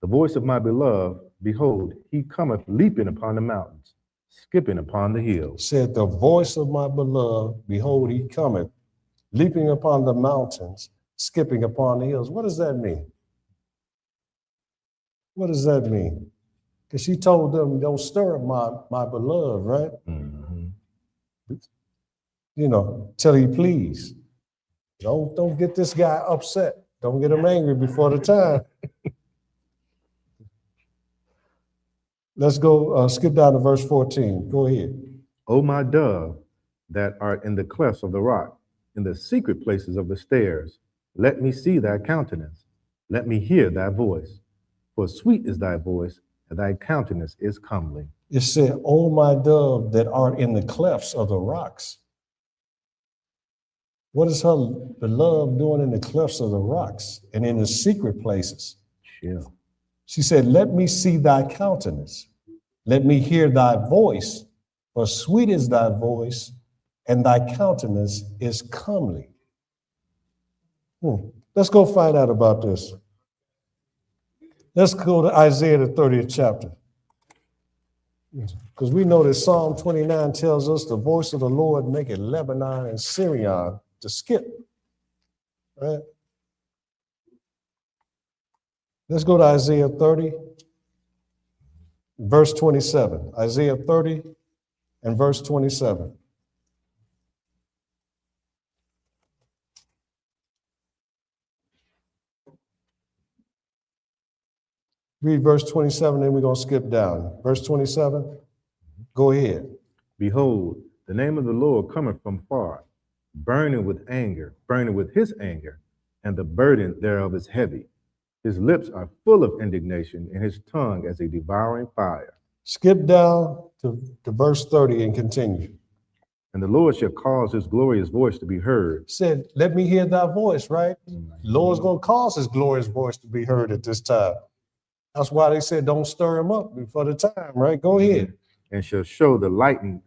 The voice of my beloved, behold, he cometh leaping upon the mountains, skipping upon the hills. Said, the voice of my beloved, behold, he cometh, leaping upon the mountains, skipping upon the hills. What does that mean? What does that mean? Because she told them, don't stir up my beloved, right? Mm-hmm. You know, till he please. Don't get this guy upset. Don't get him angry before the time. Let's go skip down to verse 14. Go ahead. O my dove, that art in the clefts of the rock, in the secret places of the stairs, let me see thy countenance. Let me hear thy voice. For sweet is thy voice, and thy countenance is comely. It said, O my dove, that art in the clefts of the rocks. What is her beloved doing in the clefts of the rocks and in the secret places? Chill. She said, let me see thy countenance. Let me hear thy voice, for sweet is thy voice, and thy countenance is comely. Let's go find out about this. Let's go to Isaiah, the 30th chapter. Because we know that Psalm 29 tells us the voice of the Lord maketh Lebanon and Syrian to skip. Right? Let's go to Isaiah 30, verse 27. Isaiah 30 and verse 27. Read verse 27, then we're going to skip down. Verse 27, go ahead. Behold, the name of the Lord cometh from far, burning with anger, burning with his anger, and the burden thereof is heavy. His lips are full of indignation, and his tongue as a devouring fire. Skip down to verse 30 and continue. And the Lord shall cause his glorious voice to be heard. Said, let me hear thy voice, right? Mm-hmm. Lord's going to cause his glorious voice to be heard at this time. That's why they said don't stir him up before the time, right? Go ahead. And shall show the lightning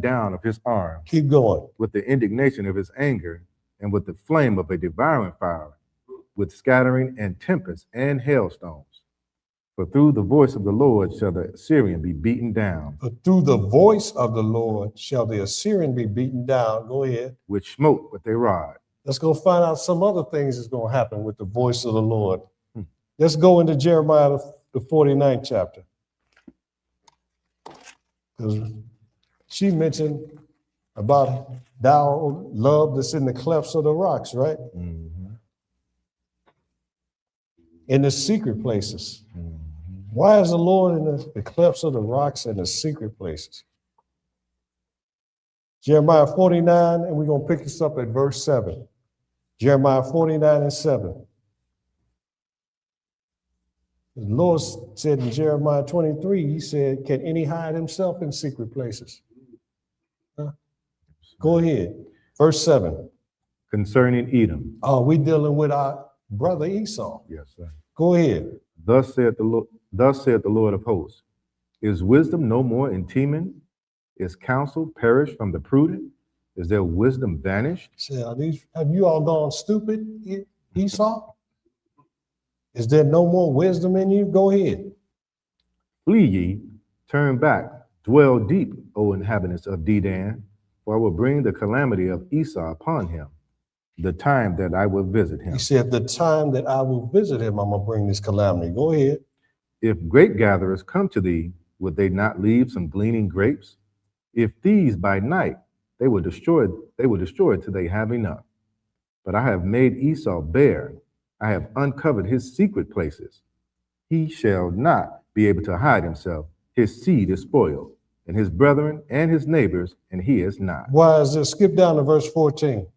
down of his arm, Keep going. with the indignation of his anger, and with the flame of a devouring fire, with scattering and tempest and hailstones. For through the voice of the Lord shall the Assyrian be beaten down, But through the voice of the Lord shall the Assyrian be beaten down. Go ahead. which smote with a rod. Let's go find out some other things that's going to happen with the voice of the Lord. Let's go into Jeremiah, the 49th chapter. Because she mentioned about thou love that's in the clefts of the rocks, right? In the secret places. Why is the Lord in the clefts of the rocks and the secret places? Jeremiah 49, and we're going to pick this up at verse 7. Jeremiah 49 and 7. The Lord said in Jeremiah 23, he said, can any hide himself in secret places? Huh? Go ahead. Verse 7. Concerning Edom. Oh, we dealing with our brother Esau. Yes, sir. Go ahead. Thus saith the Lord of hosts, is wisdom no more in Teman? Is counsel perished from the prudent? Is their wisdom vanished? Say, have you all gone stupid, Esau? Is there no more wisdom in you? Go ahead. Flee ye, turn back, dwell deep, O inhabitants of Dedan, for I will bring the calamity of Esau upon him, the time that I will visit him. He said, the time that I will visit him, I'm going to bring this calamity. Go ahead. If grape gatherers come to thee, would they not leave some gleaning grapes? If these by night, they will destroy till they have enough. But I have made Esau bare. I have uncovered his secret places. He shall not be able to hide himself. His seed is spoiled, and his brethren and his neighbors, and he is not. Why is this? Skip down to verse 14.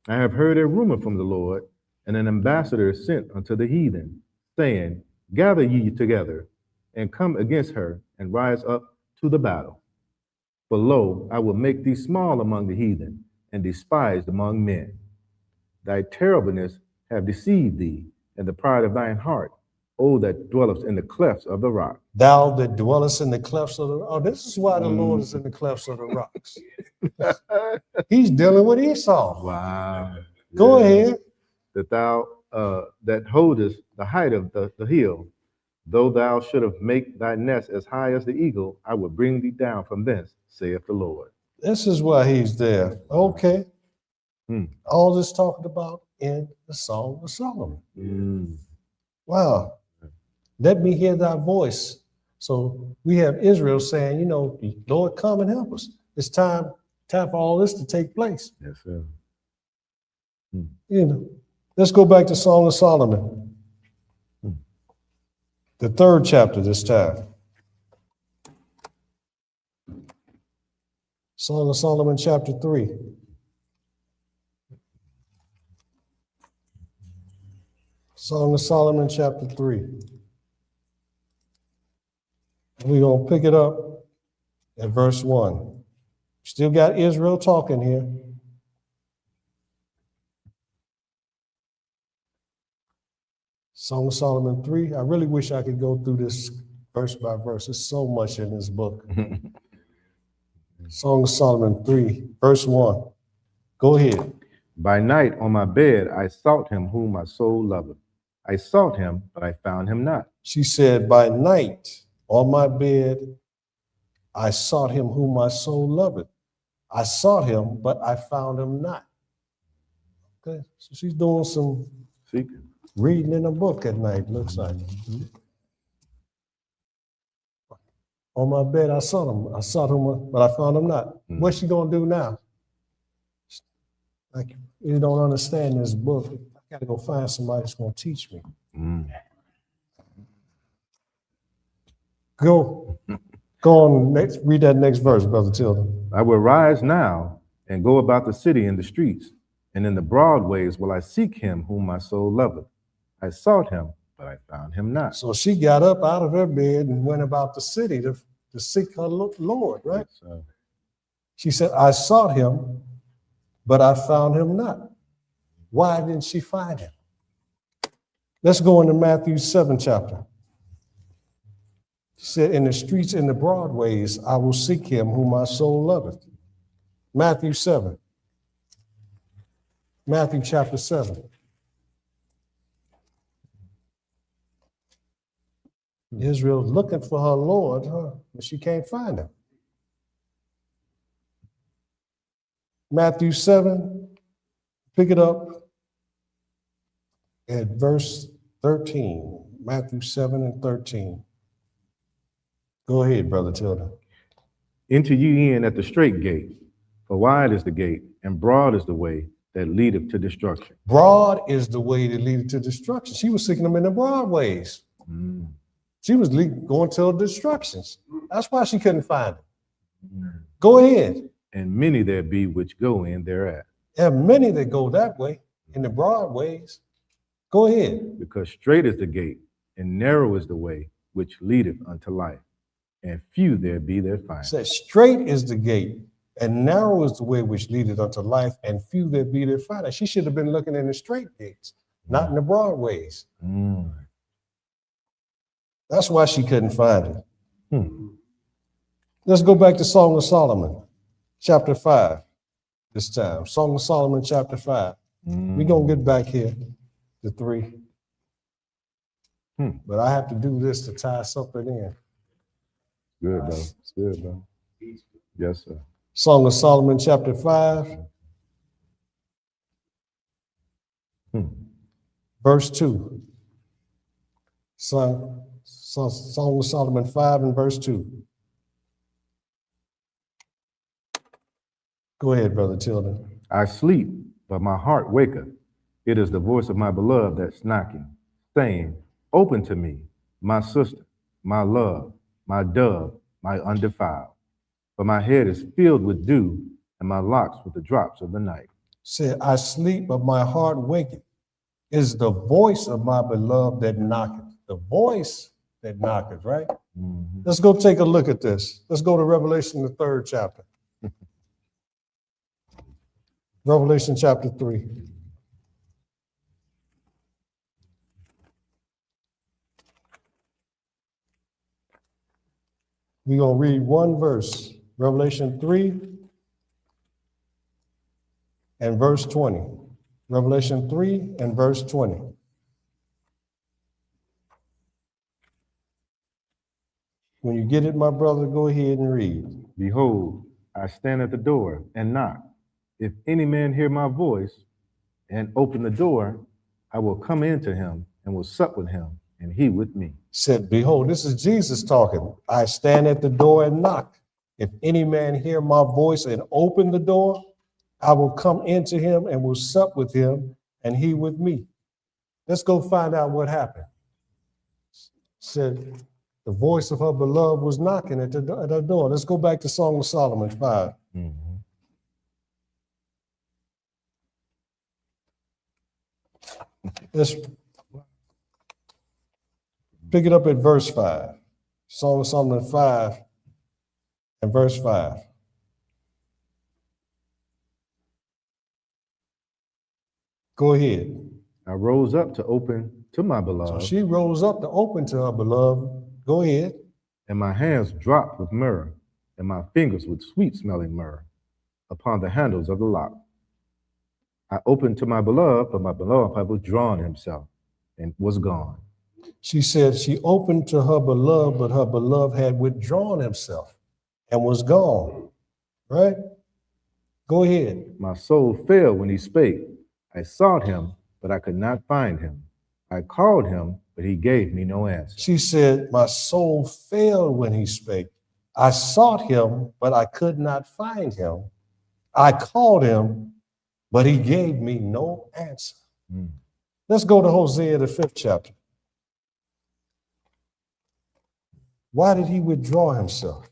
I have heard a rumor from the Lord, and an ambassador is sent unto the heathen, saying, gather ye together, and come against her, and rise up to the battle. For lo, I will make thee small among the heathen, and despised among men. Thy terribleness have deceived thee, and the pride of thine heart, O that dwellest in the clefts of the rock. Thou that dwellest in the clefts of the rock. Oh, this is why the Lord is in the clefts of the rocks. He's dealing with Esau. Wow. Go ahead. That thou that holdest the height of the hill, though thou should have made thy nest as high as the eagle, I will bring thee down from thence, saith the Lord. This is why he's there. Okay. All this talking about in the Song of Solomon. Wow. Let me hear thy voice. So we have Israel saying, you know, Lord, come and help us. It's time for all this to take place. Yes, sir. You know, let's go back to Song of Solomon. The 3rd chapter this time. Song of Solomon, chapter 3. Song of Solomon, chapter 3. We're going to pick it up at verse 1. Still got Israel talking here. Song of Solomon 3. I really wish I could go through this verse by verse. There's so much in this book. Song of Solomon 3, verse 1. Go ahead. By night on my bed I sought him whom my soul loveth. I sought him, but I found him not. She said, by night on my bed I sought him whom my soul loveth. I sought him, but I found him not. Okay, so she's doing some Seeking. reading in a book at night, looks like. On my bed, I sought him, but I found him not. What's she gonna do now? Like, you don't understand this book. I gotta go find somebody that's gonna teach me. Go on, read that next verse, Brother Tilden. I will rise now and go about the city in the streets, and in the broad ways will I seek him whom my soul loveth. I sought him, but I found him not. So she got up out of her bed and went about the city to seek her Lord, right? So, She said, I sought him, but I found him not. Why didn't she find him? Let's go into Matthew 7 chapter. He said, in the streets, in the broad ways, I will seek him whom my soul loveth. Matthew 7. Matthew chapter 7. Israel's looking for her Lord, but she can't find him. Matthew 7, pick it up at verse 13. Matthew 7 and 13. Go ahead, Brother Tilden. Enter ye in at the straight gate, for wide is the gate, and broad is the way that leadeth to destruction. Broad is the way that leadeth to destruction. She was seeking him in the broad ways. She was going to destructions. That's why she couldn't find him. Go ahead. And many there be which go in thereat. There are many that go that way, in the broad ways. Go ahead. Because straight is the gate, and narrow is the way which leadeth unto life, and few there be that find. Says straight is the gate, and narrow is the way which leadeth unto life, and few there be that find it. She should have been looking in the straight gates, not in the broad ways. That's why she couldn't find it. Let's go back to Song of Solomon, chapter 5 this time. Song of Solomon, chapter 5. We're going to get back here to 3. But I have to do this to tie something in. Good, bro. It's good, bro. Yes, sir. Song of Solomon, chapter 5, verse 2. Song of Solomon 5 and verse 2. Go ahead, Brother Tilden. I sleep, but my heart waketh. It is the voice of my beloved that's knocking, saying, open to me, my sister, my love, my dove, my undefiled. For my head is filled with dew, and my locks with the drops of the night. Said, I sleep, but my heart waketh. It is the voice of my beloved that knocketh. The voice that knocketh, right? Let's go take a look at this. Let's go to Revelation, the 3rd chapter. Revelation chapter 3. We're going to read one verse, Revelation 3 and verse 20. Revelation 3 and verse 20. When you get it, my brother, go ahead and read. Behold, I stand at the door and knock. If any man hear my voice and open the door, I will come into him and will sup with him, and he with me. Said, behold, this is Jesus talking. I stand at the door and knock. If any man hear my voice and open the door, I will come into him and will sup with him, and he with me. Let's go find out what happened. Said, the voice of her beloved was knocking at the door. Let's go back to Song of Solomon 5. Let's pick it up at verse 5. Song of Solomon 5 and verse 5. Go ahead. I rose up to open to my So beloved, she rose up to open to her beloved. Go ahead. and my hands dropped with myrrh, and my fingers with sweet-smelling myrrh upon the handles of the lock. I opened to my beloved, but my beloved had withdrawn himself and was gone. She said she opened to her beloved, but her beloved had withdrawn himself and was gone. Right? Go ahead. My soul fell when he spake. I sought him, but I could not find him. I called him, but he gave me no answer. She said, my soul failed when he spake. I sought him, but I could not find him. I called him, but he gave me no answer. Let's go to Hosea, the 5th chapter. Why did he withdraw himself?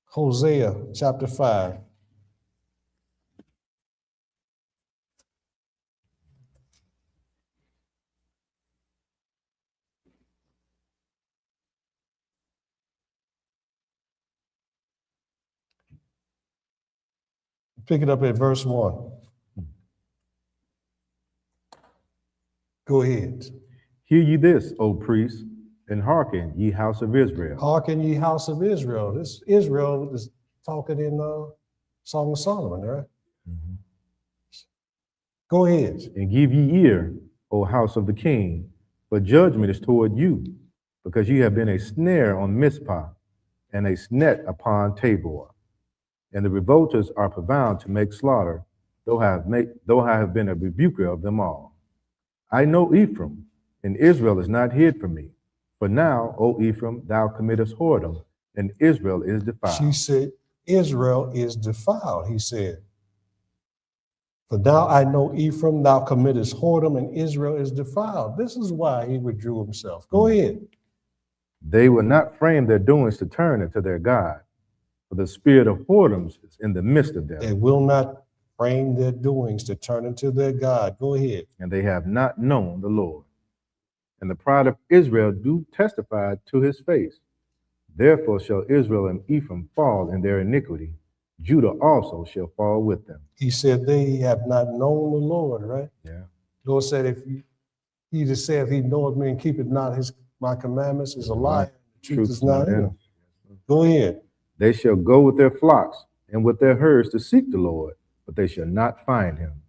Hosea chapter 5. Pick it up at verse 1. Go ahead. Hear ye this, O priests, and hearken, ye house of Israel. Hearken ye house of Israel. This Israel is talking in Song of Solomon, right? Mhm. Go ahead. And give ye ear, O house of the king, for judgment is toward you, because ye have been a snare on Mizpah, and a net upon Tabor. And the revolters are prevailed to make slaughter, though I have been a rebuker of them all. I know Ephraim, and Israel is not hid from me. For now, O Ephraim, thou committest whoredom, and Israel is defiled. She said, Israel is defiled, he said. For now I know Ephraim, thou committest whoredom, and Israel is defiled. This is why he withdrew himself. Go ahead. They will not frame their doings to turn into their God, for the spirit of whoredoms is in the midst of them. They will not frame their doings to turn into their God. Go ahead. And they have not known the Lord. And the pride of Israel do testify to his face. Therefore shall Israel and Ephraim fall in their iniquity. Judah also shall fall with them. He said they have not known the Lord, right? Yeah. Lord said, if he just said, if he knoweth me and keepeth not my commandments, is a lie. The truth is not in him. Go ahead. They shall go with their flocks and with their herds to seek the Lord, but they shall not find him.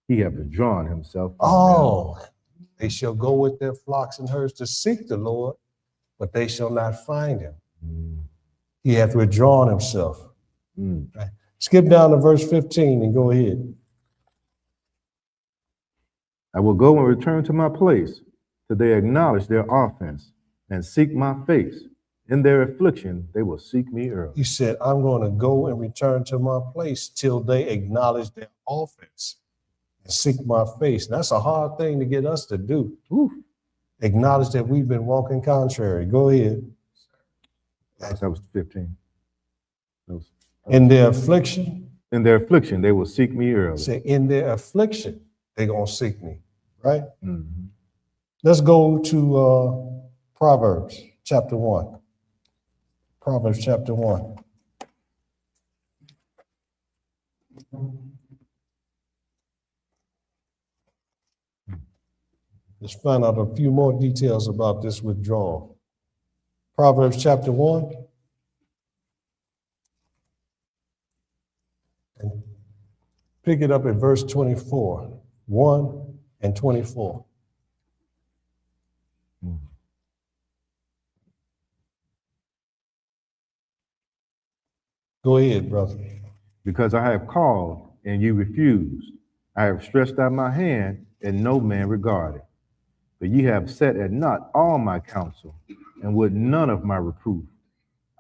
He hath withdrawn himself from them. They shall go with their flocks and herds to seek the Lord, but they shall not find him. He hath withdrawn himself. Right. Skip down to verse 15 and go ahead. I will go and return to my place till they acknowledge their offense and seek my face. In their affliction, they will seek me early. He said, I'm going to go and return to my place till they acknowledge their offense and seek my face. That's a hard thing to get us to do. Acknowledge that we've been walking contrary. Go ahead. That was 15. In their affliction. In their affliction, they will seek me early. Say, in their affliction, they're going to seek me, right? Mm-hmm. Let's go to Proverbs chapter 1. Proverbs chapter 1. Let's find out a few more details about this withdrawal. Proverbs chapter 1. And pick it up at verse 24. 1 and 24. Go ahead, brother. Because I have called and you refused. I have stretched out my hand and no man regarded. But ye have set at naught all my counsel and would none of my reproof.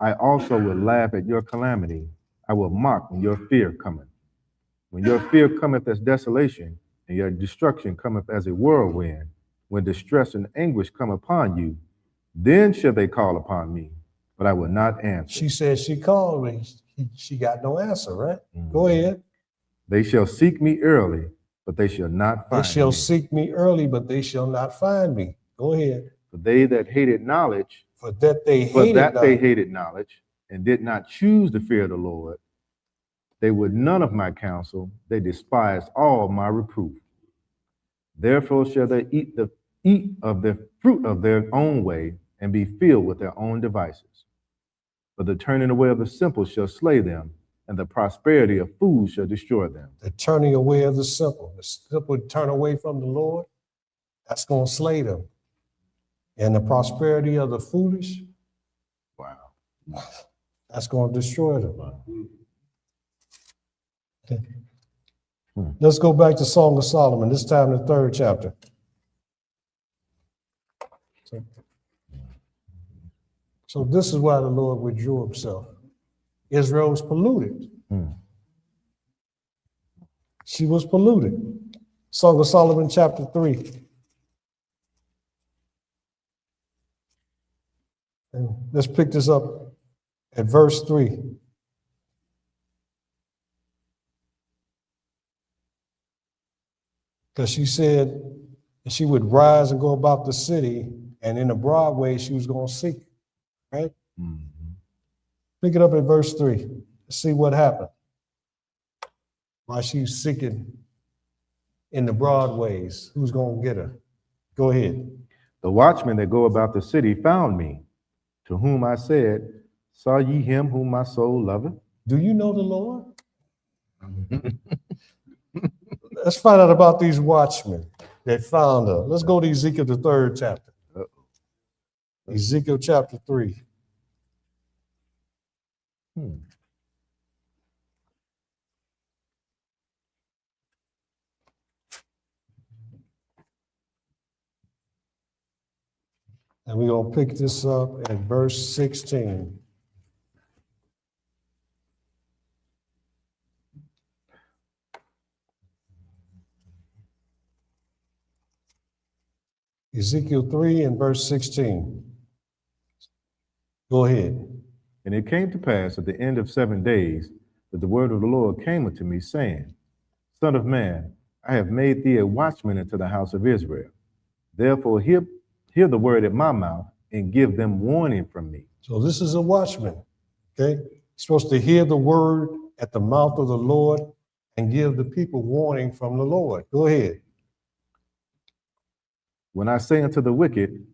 I also will laugh at your calamity. I will mock when your fear cometh. When your fear cometh as desolation and your destruction cometh as a whirlwind, when distress and anguish come upon you, then shall they call upon me, but I will not answer. She said she called me. She got no answer, right? Go ahead. They shall seek me early, but they shall not find me. They shall seek me early, but they shall not find me. Go ahead. For they that hated knowledge, For that they hated knowledge and did not choose the fear of the Lord, they would none of my counsel, they despised all my reproof. Therefore shall they eat of the fruit of their own way and be filled with their own devices. But the turning away of the simple shall slay them, and the prosperity of fools shall destroy them. The turning away of the simple. The simple turn away from the Lord, that's going to slay them. And the prosperity of the foolish, Wow. that's going to destroy them. Okay. Let's go back to Song of Solomon, this time the 3rd chapter. So this is why the Lord withdrew himself. Israel was polluted. She was polluted. Song of Solomon, chapter 3. And let's pick this up at verse 3. Because she said that she would rise and go about the city, and in a broad way she was going to seek, right? Pick it up at verse 3. Let's see what happened. While she's seeking in the broad ways, who's going to get her? Go ahead. The watchmen that go about the city found me, to whom I said, saw ye him whom my soul loveth? Do you know the Lord? Let's find out about these watchmen that found her. Let's go to Ezekiel, the 3rd chapter. Ezekiel chapter 3. And we're going to pick this up at verse 16. Ezekiel 3 and verse 16. Go ahead. And it came to pass at the end of 7 days that the word of the Lord came unto me, saying, Son of man, I have made thee a watchman into the house of Israel. Therefore hear the word at my mouth, and give them warning from me. So this is a watchman, okay? He's supposed to hear the word at the mouth of the Lord and give the people warning from the Lord. Go ahead. When I say unto the wicked,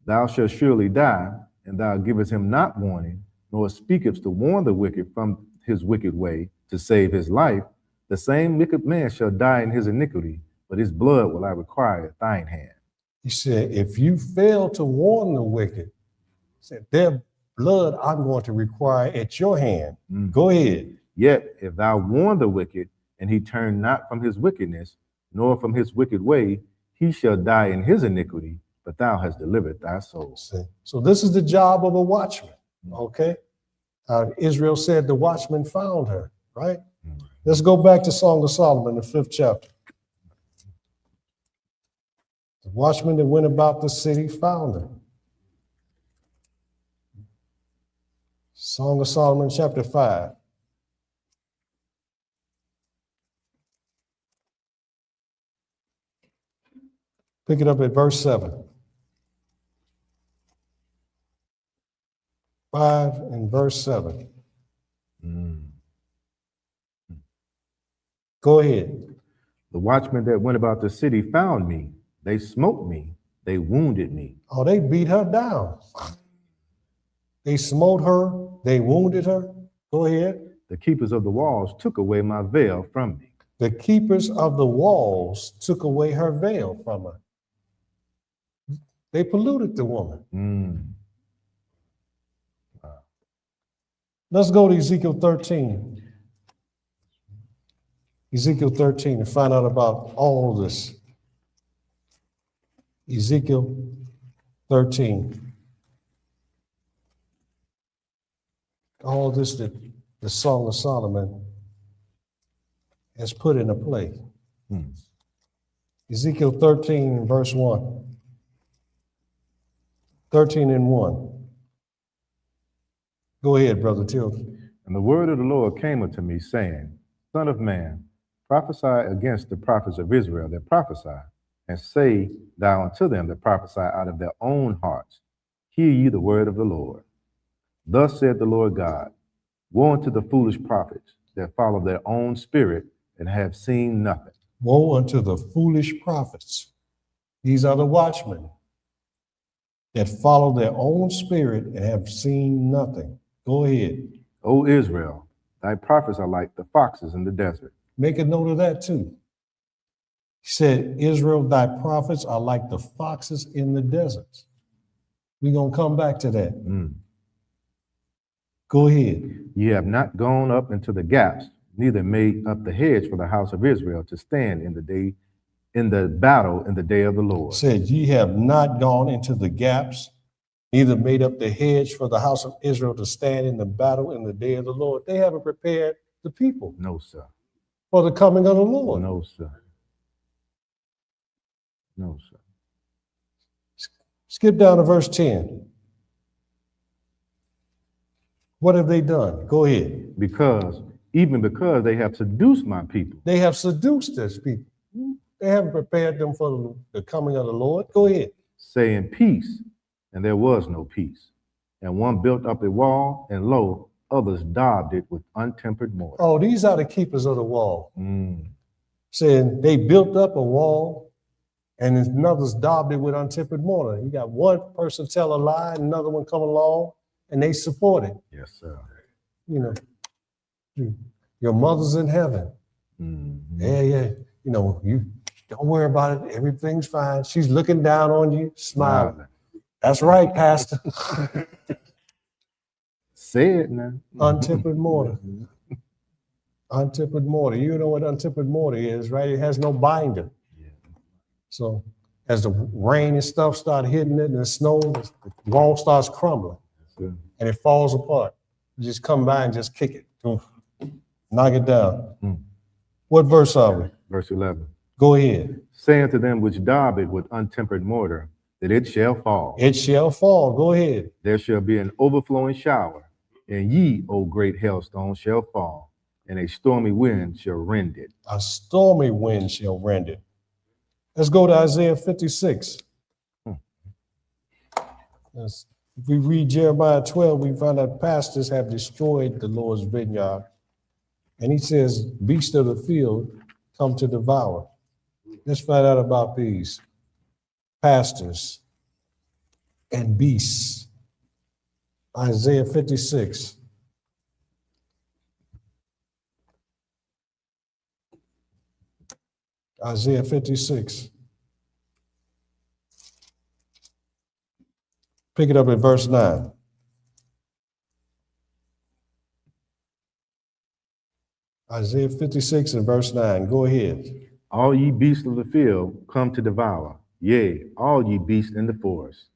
thou shalt surely die, and thou givest him not warning, nor speakest to warn the wicked from his wicked way to save his life, the same wicked man shall die in his iniquity, but his blood will I require at thine hand. He said, if you fail to warn the wicked, he said, their blood I'm going to require at your hand. Go ahead. Yet if thou warn the wicked, and he turn not from his wickedness, nor from his wicked way, he shall die in his iniquity, but thou hast delivered thy soul. See? So this is the job of a watchman, okay? Israel said the watchman found her, right? Let's go back to Song of Solomon, the 5th chapter. The watchman that went about the city found her. Song of Solomon, chapter 5. Pick it up at verse 7. 5 and verse 7. Go ahead. The watchmen that went about the city found me. They smote me. They wounded me. Oh, they beat her down. They smote her. They wounded her. Go ahead. The keepers of the walls took away my veil from me. The keepers of the walls took away her veil from her. They polluted the woman. Let's go to Ezekiel 13. Ezekiel 13 and find out about all this. Ezekiel 13. All this that the Song of Solomon has put into play. Ezekiel 13, verse 1. 13 and 1. Go ahead, Brother Tilden. And the word of the Lord came unto me, saying, Son of man, prophesy against the prophets of Israel that prophesy, and say thou unto them that prophesy out of their own hearts, hear ye the word of the Lord. Thus said the Lord God, woe unto the foolish prophets that follow their own spirit and have seen nothing. Woe unto the foolish prophets. These are the watchmen that follow their own spirit and have seen nothing. Go ahead. O Israel, thy prophets are like the foxes in the desert. Make a note of that too. He said, Israel, thy prophets are like the foxes in the deserts. We're going to come back to that. Go ahead. Ye have not gone up into the gaps, neither made up the hedge for the house of Israel to stand in the battle in the day of the Lord. Said, ye have not gone into the gaps, neither made up the hedge for the house of Israel to stand in the battle in the day of the Lord. They haven't prepared the people. No, sir. For the coming of the Lord. No, sir. No, sir. Skip down to verse 10. What have they done? Go ahead. Because they have seduced my people. They have seduced this people. They haven't prepared them for the coming of the Lord. Go ahead. Saying peace, and there was no peace. And one built up a wall, and lo, others daubed it with untempered mortar. Oh, these are the keepers of the wall. Saying they built up a wall And another's daubed it with untempered mortar. You got one person tell a lie, and another one come along, and they support it. Yes, sir. You know, your mother's in heaven. Mm-hmm. Yeah. You know, you don't worry about it. Everything's fine. She's looking down on you, smiling. That's right, Pastor. Say it now. Untempered mortar. Untempered mortar. You know what untempered mortar is, right? It has no binder. Yeah. So as the rain and stuff start hitting it and the snow, the wall starts crumbling and it falls apart. You just come by and just kick it. Knock it down. Mm. What verse are we? Verse 11. Go ahead. Saying to them which daub it with untempered mortar, that it shall fall. It shall fall. Go ahead. There shall be an overflowing shower, and ye, O great hailstone, shall fall, and a stormy wind shall rend it. A stormy wind shall rend it. Let's go to Isaiah 56. If we read Jeremiah 12, we find that pastors have destroyed the Lord's vineyard. And he says, beasts of the field come to devour. Let's find out about these pastors and beasts. Isaiah 56. Isaiah 56. Pick it up at verse 9. Isaiah 56 and verse 9. Go ahead. All ye beasts of the field come to devour, yea, all ye beasts in the forest.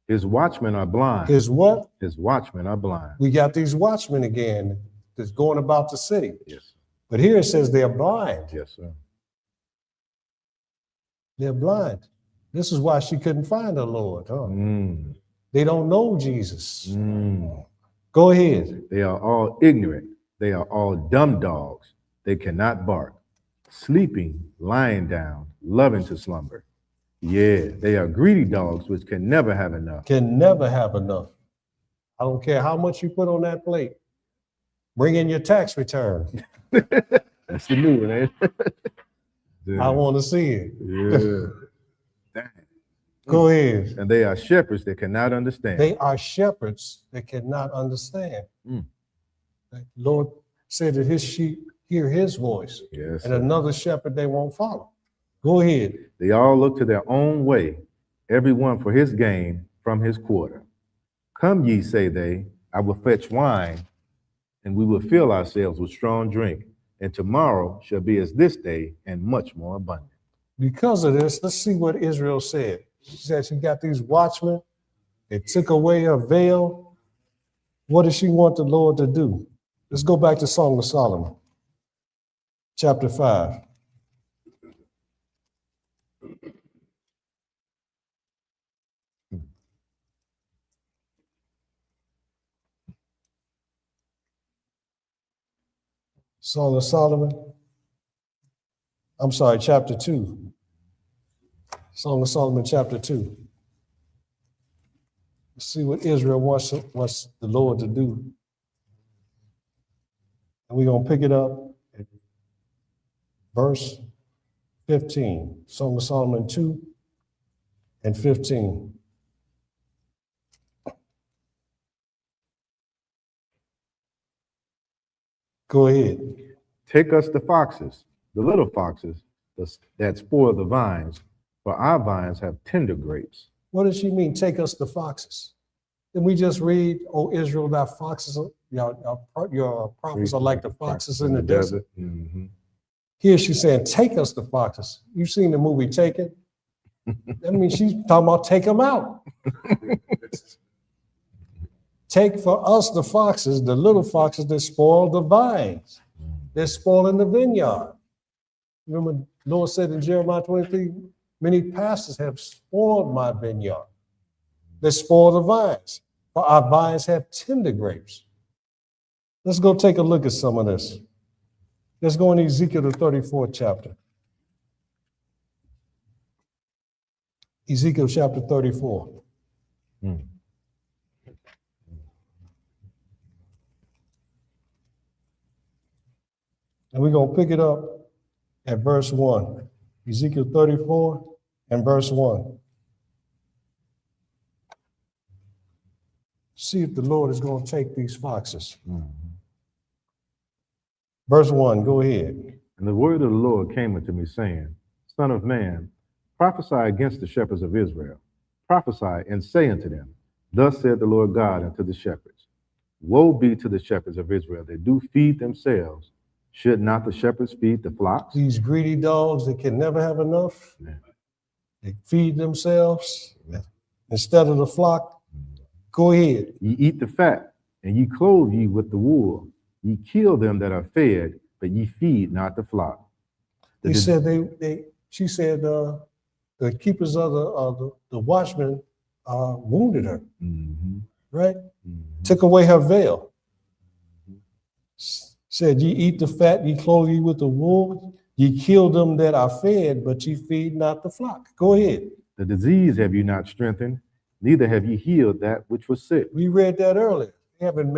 His watchmen are blind. His what? His watchmen are blind. We got these watchmen again that's going about the city. Yes. But here it says they're blind. Yes, sir. They're blind. This is why she couldn't find the Lord. Huh? They don't know Jesus. Go ahead. They are all ignorant. They are all dumb dogs. They cannot bark. Sleeping, lying down, loving to slumber. Yeah, they are greedy dogs which can never have enough. Can never have enough. I don't care how much you put on that plate. Bring in your tax return. That's the new one, eh? I want to see it. Yeah. Dang. Go ahead. And they are shepherds that cannot understand. They are shepherds that cannot understand. The Lord said that his sheep hear his voice. Yes. And another shepherd they won't follow. Go ahead. They all look to their own way, every one for his gain from his quarter. Come ye, say they, I will fetch wine, and we will fill ourselves with strong drink, and tomorrow shall be as this day, and much more abundant. Because of this, let's see what Israel said. She said she got these watchmen. They took away her veil. What does she want the Lord to do? Let's go back to Song of Solomon, chapter 5. Song of Solomon. I'm sorry, chapter 2. Song of Solomon, chapter 2. Let's see what Israel wants the Lord to do. And we're going to pick it up at verse 15. Song of Solomon 2 and 15. Go ahead. Take us the foxes, the little foxes that spoil the vines, for our vines have tender grapes. What does she mean, take us the foxes? Did we just read, O Israel, thy foxes, your prophets are like the foxes in the desert? Here she's saying, take us the foxes. You've seen the movie Taken? That means she's talking about take them out. Take for us the foxes, the little foxes that spoil the vines. They're spoiling the vineyard. Remember, the Lord said in Jeremiah 23, many pastors have spoiled my vineyard. They spoil the vines, for our vines have tender grapes. Let's go take a look at some of this. Let's go in Ezekiel, the 34th chapter. Ezekiel chapter 34. And we're going to pick it up at verse 1. Ezekiel 34 and verse 1. See if the Lord is going to take these foxes. Verse 1, go ahead. And the word of the Lord came unto me, saying, Son of man, prophesy against the shepherds of Israel. Prophesy and say unto them, Thus said the Lord God unto the shepherds, Woe be to the shepherds of Israel that do feed themselves. Should not the shepherds feed the flocks? These greedy dogs that can never have enough, they feed themselves instead of the flock. Go ahead. Ye eat the fat, and ye clothe ye with the wool. Ye kill them that are fed, but ye feed not the flock. She said the keepers of the watchmen wounded her, right? Took away her veil. Said, ye eat the fat, ye clothe ye with the wool, ye kill them that are fed, but ye feed not the flock. Go ahead. The disease have you not strengthened, neither have ye healed that which was sick. We read that earlier. They haven't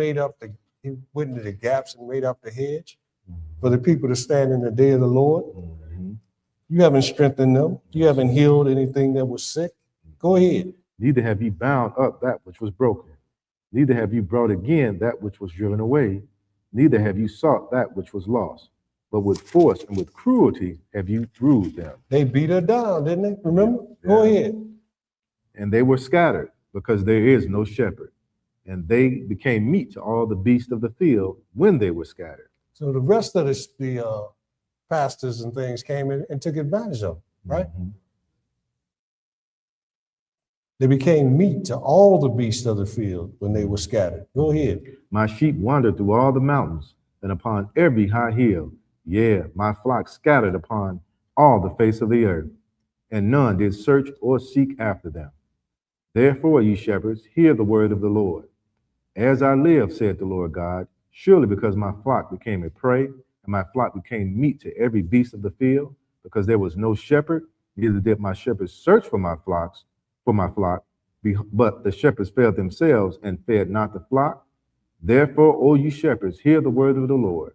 he went into the gaps and made up the hedge for the people to stand in the day of the Lord. You haven't strengthened them. You haven't healed anything that was sick. Go ahead. Neither have ye bound up that which was broken. Neither have you brought again that which was driven away. Neither have you sought that which was lost. But with force and with cruelty have you ruled them. They beat her down, didn't they? Remember? Go ahead. And they were scattered, because there is no shepherd. And they became meat to all the beasts of the field when they were scattered. So the rest of the pastors and things came in and took advantage of them, right? They became meat to all the beasts of the field when they were scattered. Go ahead. My sheep wandered through all the mountains and upon every high hill. Yeah, my flock scattered upon all the face of the earth, and none did search or seek after them. Therefore, ye shepherds, hear the word of the Lord. As I live, saith the Lord God, surely because my flock became a prey, and my flock became meat to every beast of the field, because there was no shepherd, neither did my shepherds search for my flock, but the shepherds failed themselves and fed not the flock. Therefore, O ye shepherds, hear the word of the Lord.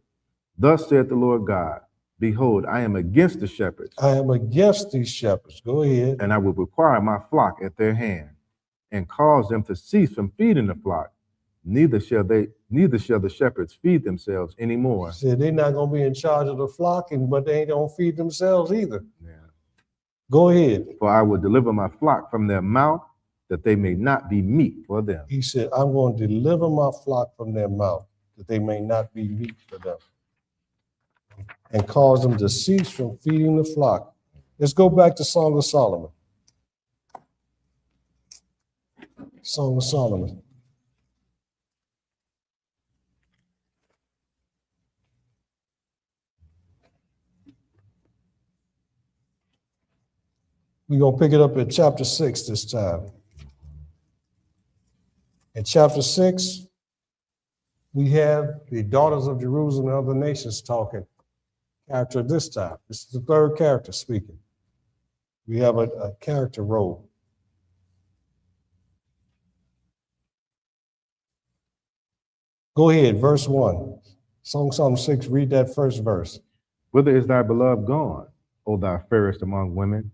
Thus saith the Lord God, behold, I am against the shepherds. I am against these shepherds. Go ahead. And I will require my flock at their hand, and cause them to cease from feeding the flock. Neither shall the shepherds feed themselves anymore. Said they're not going to be in charge of the flock, but they ain't going to feed themselves either. Yeah. Go ahead. For I will deliver my flock from their mouth, that they may not be meat for them. He said, I'm going to deliver my flock from their mouth, that they may not be meat for them, and cause them to cease from feeding the flock. Let's go back to Song of Solomon. Song of Solomon. We're going to pick it up at chapter 6 this time. In chapter 6, we have the daughters of Jerusalem and other nations talking. Character this time. This is the third character speaking. We have a character role. Go ahead, verse 1. Psalm 6, read that first verse. Whither is thy beloved gone, O thou fairest among women?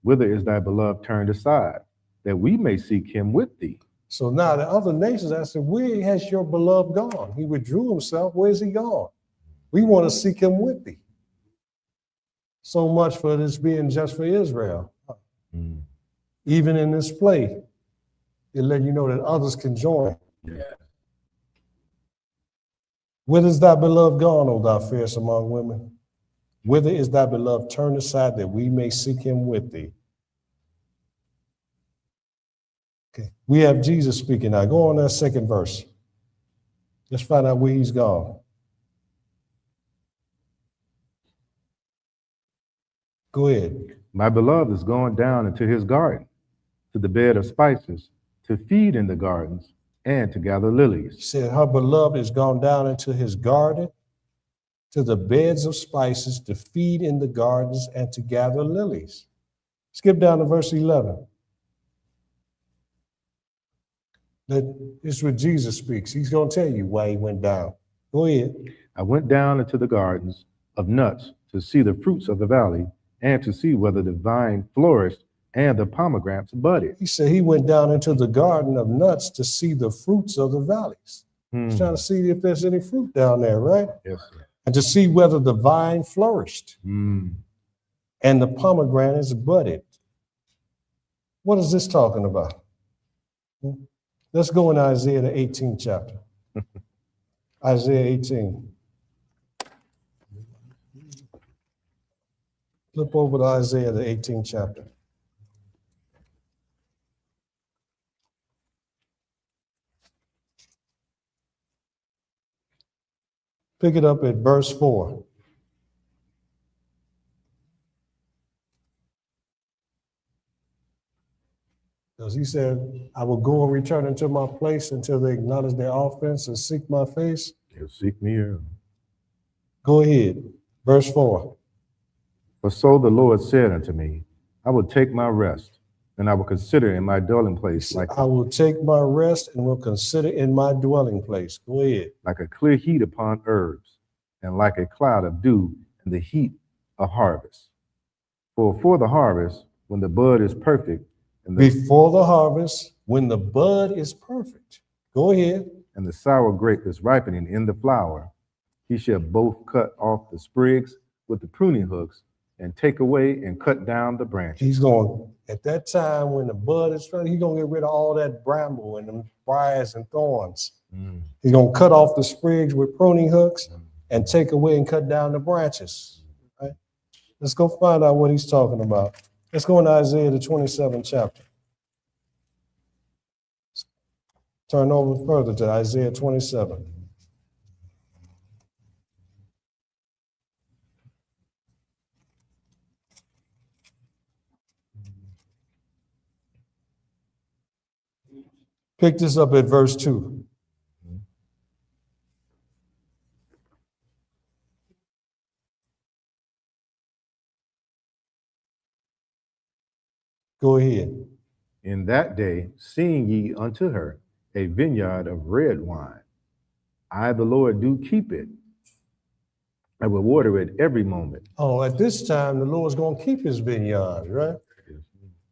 Whither is thy beloved turned aside, that we may seek him with thee? So now the other nations asked, where has your beloved gone? He withdrew himself. Where is he gone? We want to seek him with thee. So much for this being just for Israel. Even in this play, it let you know that others can join. Yeah. Whither is thy beloved gone, O thou fairest among women? Whither is thy beloved turned aside, that we may seek him with thee? Okay, we have Jesus speaking now. Go on that second verse. Let's find out where he's gone. Go ahead. My beloved is gone down into his garden, to the bed of spices, to feed in the gardens, and to gather He lilies. said her beloved is gone down into his garden, to the beds of spices, to feed in the gardens, and to gather lilies. Skip down to verse 11. This is where Jesus speaks. He's going to tell you why he went down. Go ahead. I went down into the gardens of nuts to see the fruits of the valley, and to see whether the vine flourished and the pomegranates budded. He said he went down into the garden of nuts to see the fruits of the valleys. He's trying to see if there's any fruit down there, right? Yes, sir. And to see whether the vine flourished and the pomegranates budded. What is this talking about? Let's go in Isaiah, the 18th chapter. Isaiah 18. Flip over to Isaiah, the 18th chapter. Pick it up at verse 4. Because he said, I will go and return into my place until they acknowledge their offense and seek my face. They'll seek me early. Go ahead. Verse 4. For so the Lord said unto me, I will take my rest, and I will consider in my dwelling place I will take my rest and will consider in my dwelling place. Go ahead. like a clear heat upon herbs, and like a cloud of dew in the heat of harvest. For the harvest, when the bud is perfect, and Before the harvest, when the bud is perfect. Go ahead. and the sour grape is ripening in the flower, he shall both cut off the sprigs with the pruning hooks, and take away and cut down the branches. He's going, at that time when the bud is ready, he's going to get rid of all that bramble and them briars and thorns. He's going to cut off the sprigs with pruning hooks and take away and cut down the branches. Right? Let's go find out what he's talking about. Let's go into Isaiah, the 27th chapter. Turn over further to Isaiah 27. Pick this up at verse 2. Go ahead. In that day, sing ye unto her a vineyard of red wine. I, the Lord, do keep it. I will water it every moment. Oh, at this time, the Lord's going to keep his vineyard, right?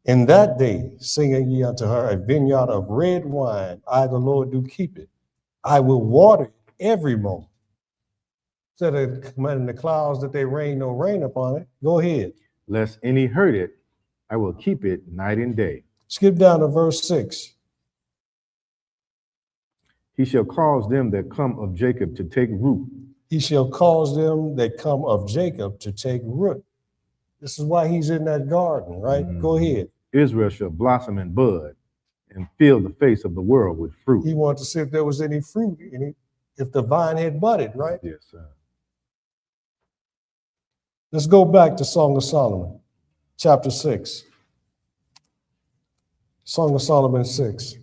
In that day, sing ye unto her a vineyard of red wine. I, the Lord, do keep it. I will water it every moment. Instead of commanding the clouds that they rain no rain upon it. Go ahead. Lest any hurt it, I will keep it night and day. Skip down to verse 6. He shall cause them that come of Jacob to take root. He shall cause them that come of Jacob to take root. This is why he's in that garden, right? Go ahead. Israel shall blossom and bud and fill the face of the world with fruit. He wanted to see if there was any fruit in it, if the vine had budded, right? Yes, sir. Let's go back to Song of Solomon, chapter 6. Song of Solomon 6.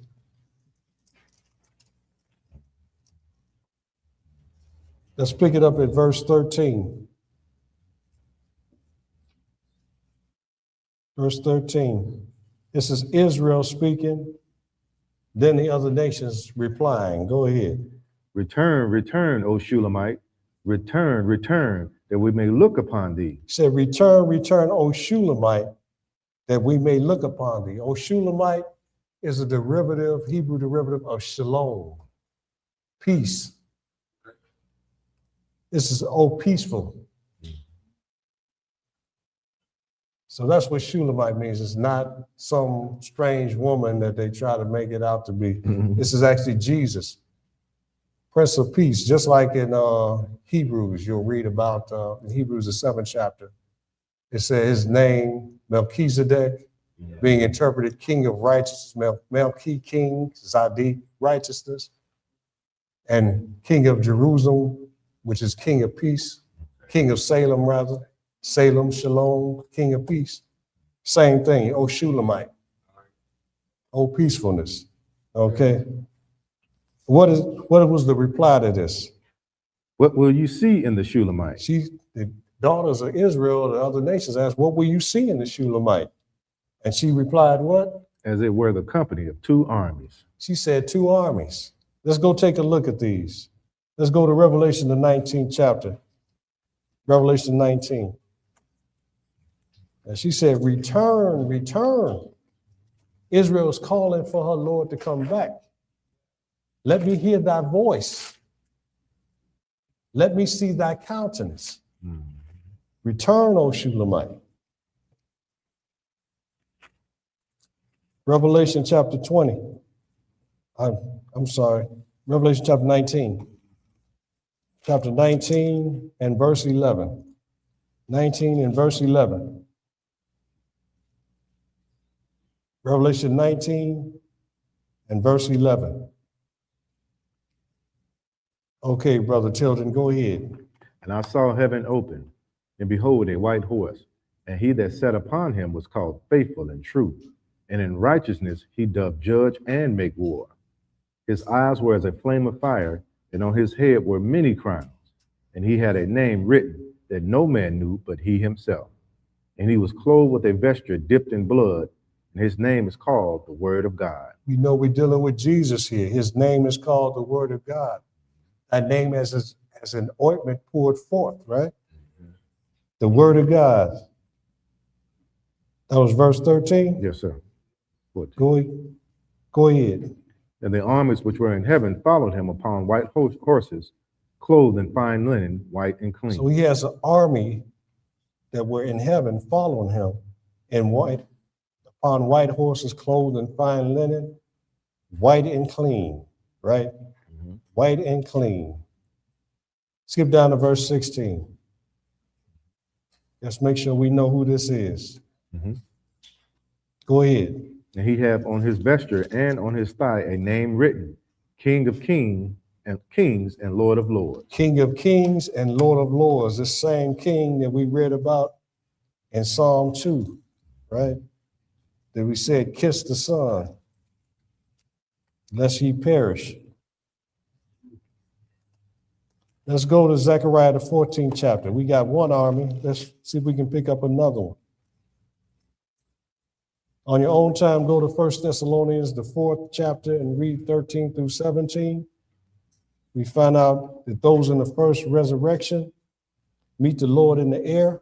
Let's pick it up at verse 13. Verse 13. This is Israel speaking, then the other nations replying. Go ahead. Return, return, O Shulamite. Return, return, that we may look upon thee. He said, return, return, O Shulamite, that we may look upon thee. O Shulamite is a derivative, Hebrew derivative of shalom, peace. This is, oh, peaceful. So that's what Shulamite means. It's not some strange woman that they try to make it out to be. This is actually Jesus, Prince of Peace. Just like in Hebrews, you'll read about in Hebrews, the 7th chapter. It says his name, Melchizedek, being interpreted King of Righteousness, Melchi, King, Zadik, righteousness, and King of Jerusalem, which is King of Peace, King of Salem, rather. Salem, Shalom, King of Peace. Same thing, O Shulamite. O peacefulness. Okay. What was the reply to this? What will you see in the Shulamite? The daughters of Israel, the other nations asked, what will you see in the Shulamite? And she replied, what? As it were the company of two armies. She said, two armies. Let's go take a look at these. Let's go to Revelation, the 19th chapter. Revelation 19. And she said, return, return. Israel is calling for her Lord to come back. Let me hear thy voice. Let me see thy countenance. Return, O Shulamite. Revelation chapter 20. I'm sorry. Revelation chapter 19. Chapter 19 and verse 11. 19 and verse 11. Revelation 19 and verse 11. Okay, Brother Tilden, go ahead. And I saw heaven open, and behold, a white horse, and he that sat upon him was called Faithful and True, and in righteousness he doth judge and make war. His eyes were as a flame of fire, and on his head were many crowns, and he had a name written that no man knew but he himself. And he was clothed with a vesture dipped in blood, and his name is called the Word of God. We know we're dealing with Jesus here. His name is called the Word of God. That name as an ointment poured forth, right? The Word of God. That was verse 13? Yes, sir. 14. Go ahead. And the armies which were in heaven followed him upon white horses, clothed in fine linen, white and clean. So he has an army that were in heaven following him in white, upon white horses, clothed in fine linen, white and clean, right? White and clean. Skip down to verse 16. Let's make sure we know who this is. Go ahead. And he hath on his vesture and on his thigh a name written, King of Kings and Lord of Lords. King of Kings and Lord of Lords, the same king that we read about in Psalm 2, right? That we said, kiss the Son, lest he perish. Let's go to Zechariah, the 14th chapter. We got one army. Let's see if we can pick up another one. On your own time, go to 1 Thessalonians, the 4th chapter, and read 13 through 17. We find out that those in the first resurrection meet the Lord in the air.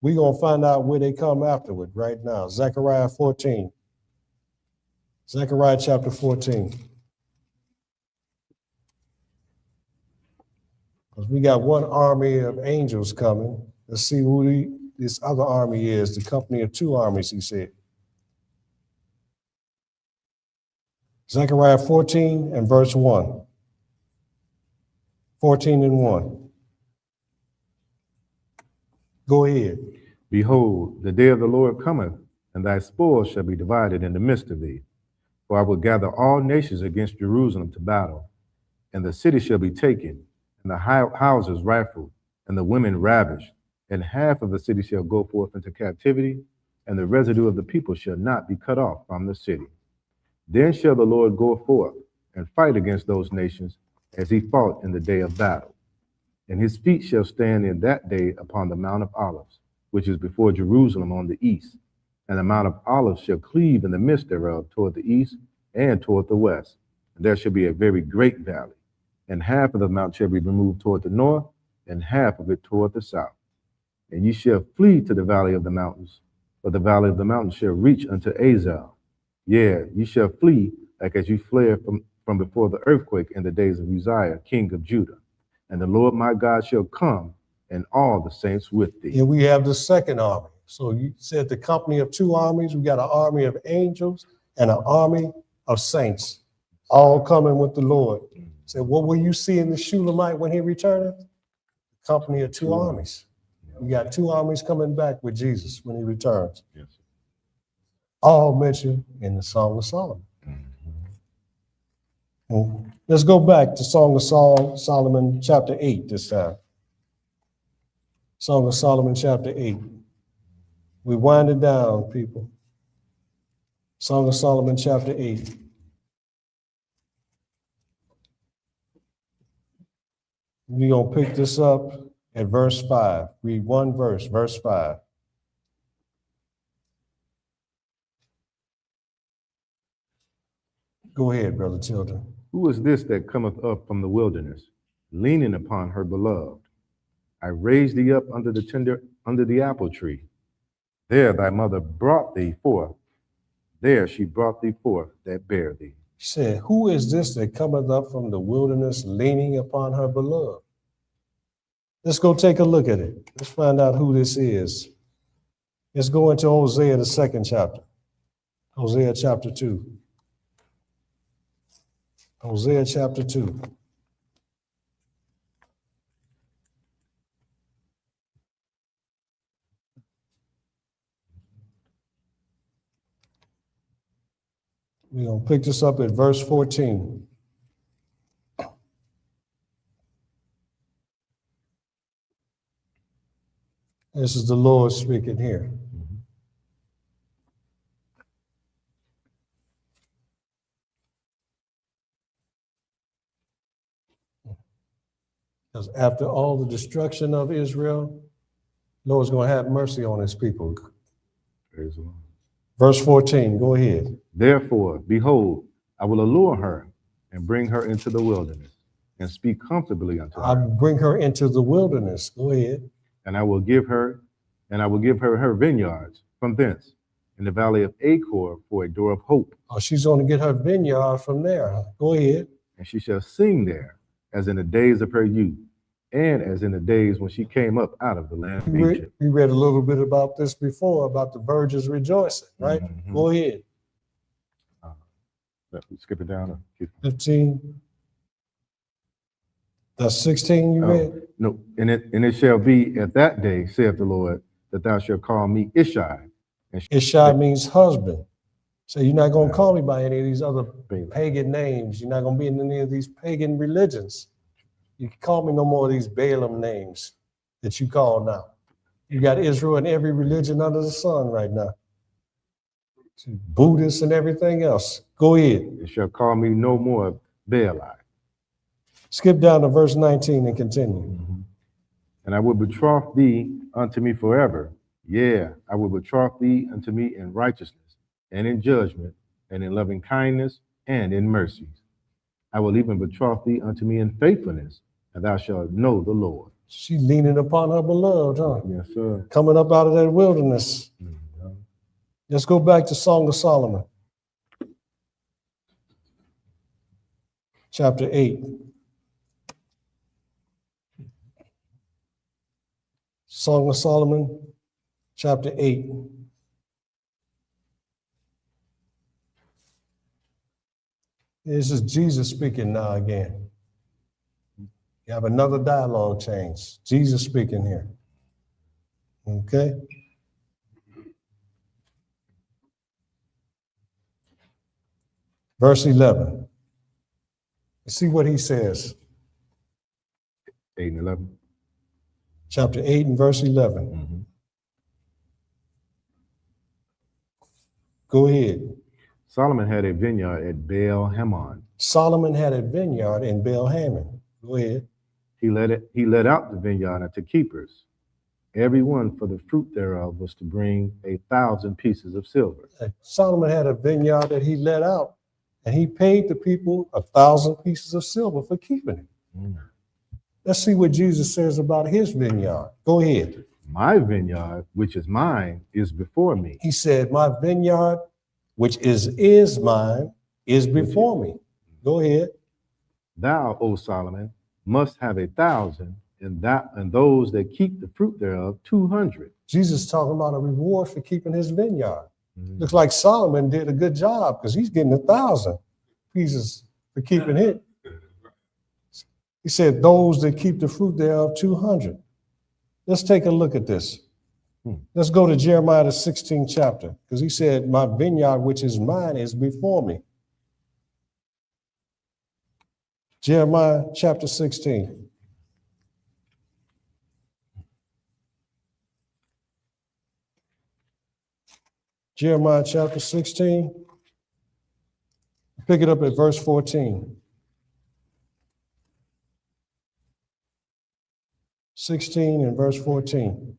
We're going to find out where they come afterward right now. Zechariah 14. Zechariah chapter 14. Because we got one army of angels coming. Let's see who this other army is, the company of two armies, he said. Zechariah 14 and verse 1. 14 and 1. Go ahead. Behold, the day of the Lord cometh, and thy spoils shall be divided in the midst of thee. For I will gather all nations against Jerusalem to battle, and the city shall be taken, and the houses rifled, and the women ravished, and half of the city shall go forth into captivity, and the residue of the people shall not be cut off from the city. Then shall the Lord go forth and fight against those nations as he fought in the day of battle. And his feet shall stand in that day upon the Mount of Olives, which is before Jerusalem on the east. And the Mount of Olives shall cleave in the midst thereof toward the east and toward the west. And there shall be a very great valley. And half of the mount shall be removed toward the north, and half of it toward the south. And ye shall flee to the valley of the mountains, for the valley of the mountains shall reach unto Azal. Yea, ye shall flee like as you fled from before the earthquake in the days of Uzziah, king of Judah. And the Lord my God shall come, and all the saints with thee. Here we have the second army. So you said the company of two armies. We got an army of angels and an army of saints, all coming with the Lord. Said, what will you see in the Shulamite when he returneth? Company of two armies. We got two armies coming back with Jesus when he returns. Yes. All mentioned in the Song of Solomon. Let's go back to Song of Solomon, chapter 8 this time. Song of Solomon, chapter 8. We wind it down, people. Song of Solomon, chapter 8. We're going to pick this up at verse 5. Read one verse, verse 5. Go ahead, Brother Tilden. Who is this that cometh up from the wilderness, leaning upon her beloved? I raised thee up under the apple tree. There thy mother brought thee forth. There she brought thee forth that bare thee. He said, who is this that cometh up from the wilderness leaning upon her beloved? Let's go take a look at it. Let's find out who this is. Let's go into Hosea, the 2nd chapter. Hosea chapter 2. Hosea chapter 2. We're going to pick this up at verse 14. This is the Lord speaking here. Because after all the destruction of Israel, Lord's going to have mercy on his people. Praise the Lord. Verse 14, go ahead. Therefore, behold, I will allure her and bring her into the wilderness and speak comfortably unto her. I'll bring her into the wilderness. Go ahead. And I will give her her vineyards from thence in the valley of Achor for a door of hope. Oh, she's going to get her vineyard from there. Go ahead. And she shall sing there as in the days of her youth, and as in the days when she came up out of the land of Egypt. We read a little bit about this before, about the virgins rejoicing, right? Mm-hmm. Go ahead. Skip it down. 15. That's 16 you read? No, and it shall be at that day, saith the Lord, that thou shalt call me Ishai. Ishai means husband. So you're not going to call me by any of these other pagan names. You're not going to be in any of these pagan religions. You can call me no more of these Balaam names that you call now. You got Israel in every religion under the sun right now. Buddhists and everything else. Go ahead. And shall call me no more Baali. Skip down to verse 19 and continue. Mm-hmm. And I will betroth thee unto me forever. Yeah, I will betroth thee unto me in righteousness and in judgment and in loving kindness and in mercies. I will even betroth thee unto me in faithfulness, and thou shalt know the Lord. She's leaning upon her beloved, huh? Yes, sir. Coming up out of that wilderness. Mm-hmm. Let's go back to Song of Solomon. Chapter 8. Song of Solomon, chapter 8. This is Jesus speaking now again. You have another dialogue change. Jesus speaking here. Okay? Verse 11. See what he says. 8 and 11. Chapter 8 and verse 11. Mm-hmm. Go ahead. Solomon had a vineyard at Baal Hamon. Solomon had a vineyard in Baal Hamon. Go ahead. He let out the vineyard unto keepers. Every one for the fruit thereof was to bring 1,000 pieces of silver. Solomon had a vineyard that he let out, and he paid the people 1,000 pieces of silver for keeping it. Mm. Let's see what Jesus says about his vineyard. Go ahead. My vineyard, which is mine, is before me. He said, my vineyard, which is mine, is before me. Go ahead. Thou, O Solomon, must have 1,000, and those that keep the fruit thereof 200. Jesus talking about a reward for keeping his vineyard. Mm. Looks like Solomon did a good job because he's getting 1,000 pieces for keeping it. He said, those that keep the fruit thereof 200. Let's take a look at this. Let's go to Jeremiah, the 16th chapter, because he said, my vineyard, which is mine, is before me. Jeremiah chapter 16. Jeremiah chapter 16. Pick it up at verse 14. 16 and verse 14.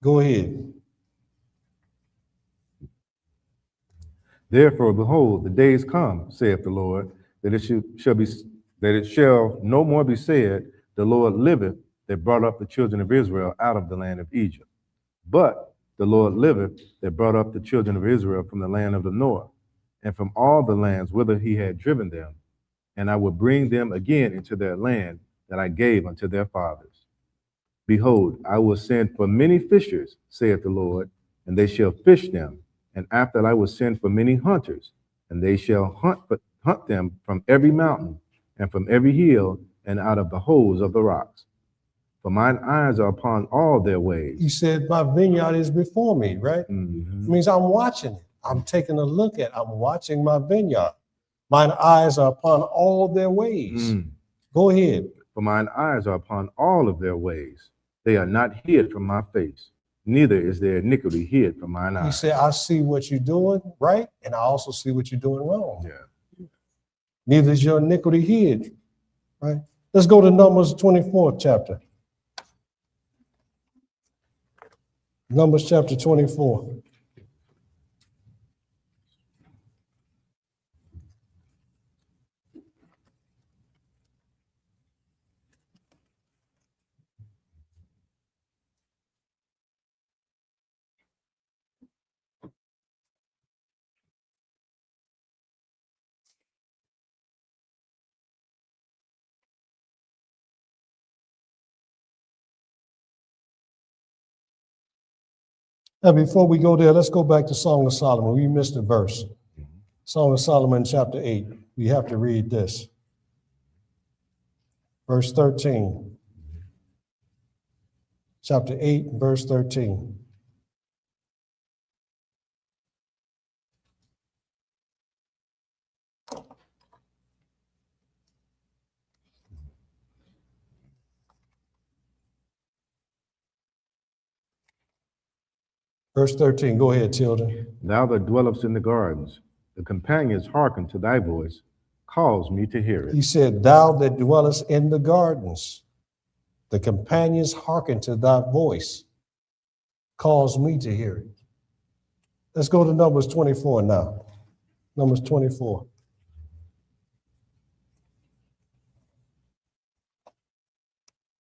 Go ahead. Therefore, behold, the days come, saith the Lord, that it shall no more be said, the Lord liveth, that brought up the children of Israel out of the land of Egypt. But the Lord liveth, that brought up the children of Israel from the land of the north, and from all the lands whither he had driven them, and I will bring them again into their land that I gave unto their fathers. Behold, I will send for many fishers, saith the Lord, and they shall fish them. And after I will send for many hunters, and they shall hunt them from every mountain, and from every hill, and out of the holes of the rocks. For mine eyes are upon all their ways. He said, my vineyard is before me, right? Mm-hmm. It means I'm watching it. I'm taking a look at it. I'm watching my vineyard. Mine eyes are upon all their ways. Go ahead. For mine eyes are upon all of their ways. They are not hid from my face, neither is their iniquity hid from mine eyes. He said, I see what you're doing right, and I also see what you're doing wrong. Yeah. Neither is your iniquity hid, right? Let's go to Numbers 24th chapter. Numbers chapter 24. Now, before we go there, let's go back to Song of Solomon. We missed a verse. Song of Solomon, chapter 8. We have to read this. Verse 13. Chapter 8, verse 13. Verse 13, go ahead, Tilden. Thou that dwellest in the gardens, the companions hearken to thy voice, cause me to hear it. He said, thou that dwellest in the gardens, the companions hearken to thy voice, cause me to hear it. Let's go to Numbers 24 now. Numbers 24.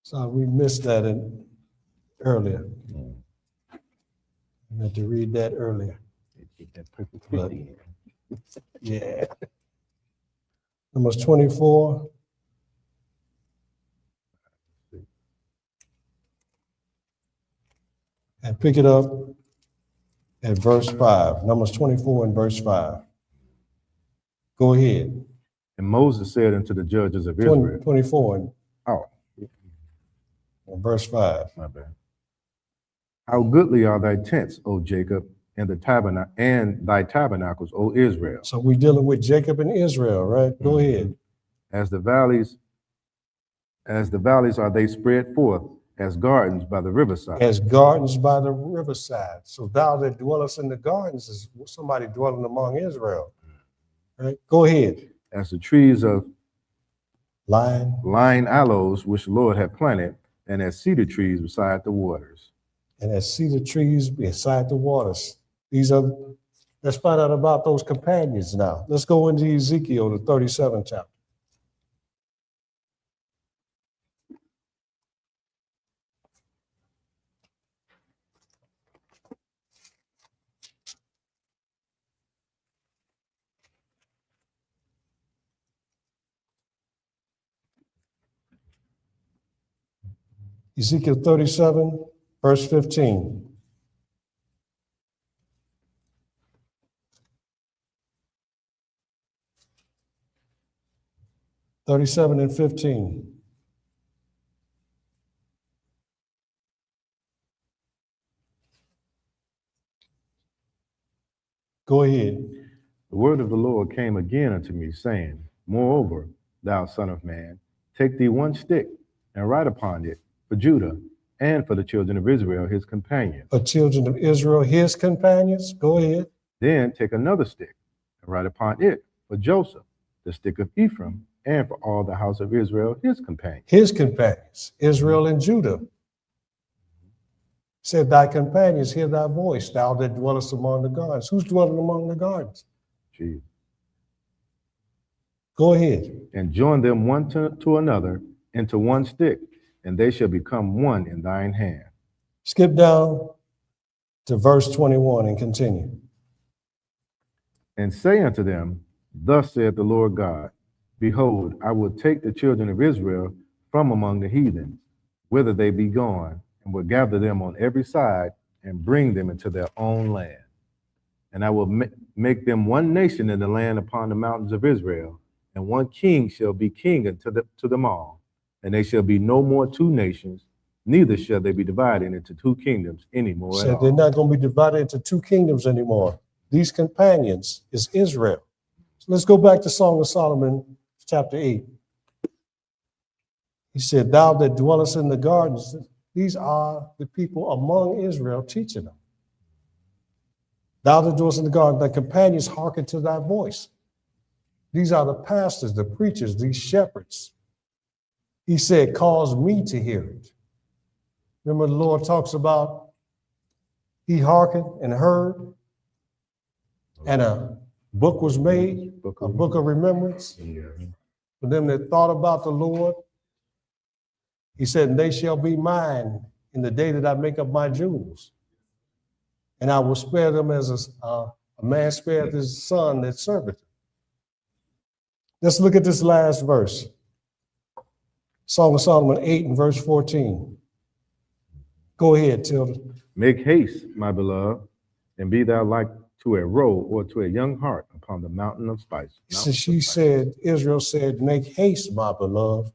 So we missed that earlier. I meant to read that earlier. But, yeah. Numbers 24. And pick it up at verse 5. Numbers 24 and verse 5. Go ahead. And Moses said unto the judges of Israel. 24 and Oh, verse 5. my bad. How goodly are thy tents, O Jacob, and thy tabernacles, O Israel. So we're dealing with Jacob and Israel, right? Go ahead. As the valleys are they spread forth, as gardens by the riverside. As gardens by the riverside. So thou that dwellest in the gardens is somebody dwelling among Israel. Right? Go ahead. As the trees of lying aloes, which the Lord hath planted, and as cedar trees beside the waters. And as cedar trees beside the waters. Let's find out about those companions now. Let's go into Ezekiel, the 37th chapter. Ezekiel 37, verse 15. (37 and 15). Go ahead. The word of the Lord came again unto me, saying, Moreover, thou son of man, take thee one stick, and write upon it for Judah, and for the children of Israel, his companions. For children of Israel, his companions. Go ahead. Then take another stick, and write upon it for Joseph, the stick of Ephraim, and for all the house of Israel, his companions. His companions, Israel and Judah. Said, thy companions hear thy voice, thou that dwellest among the gardens. Who's dwelling among the gardens? Jesus. Go ahead. And join them one to another into one stick, and they shall become one in thine hand. Skip down to verse 21 and continue. And say unto them, Thus saith the Lord God, Behold, I will take the children of Israel from among the heathen, whither they be gone, and will gather them on every side, and bring them into their own land. And I will make them one nation in the land upon the mountains of Israel, and one king shall be king to them all. And they shall be no more two nations, neither shall they be divided into two kingdoms anymore. So they're not going to be divided into two kingdoms anymore. These companions is Israel. So let's go back to Song of Solomon, chapter 8. He said, Thou that dwellest in the gardens, these are the people among Israel teaching them. Thou that dwellest in the garden, thy companions hearken to thy voice. These are the pastors, the preachers, these shepherds. He said, Cause me to hear it. Remember, the Lord talks about he hearkened and heard, and a book was made, a book of remembrance for them that thought about the Lord. He said, And they shall be mine in the day that I make up my jewels. And I will spare them as a man spared his son that serveth him. Let's look at this last verse. Song of Solomon 8 and verse 14. Go ahead, Tilda. Make haste, my beloved, and be thou like to a roe or to a young hart upon the mountain of spice. So she said, Israel said, Make haste, my beloved.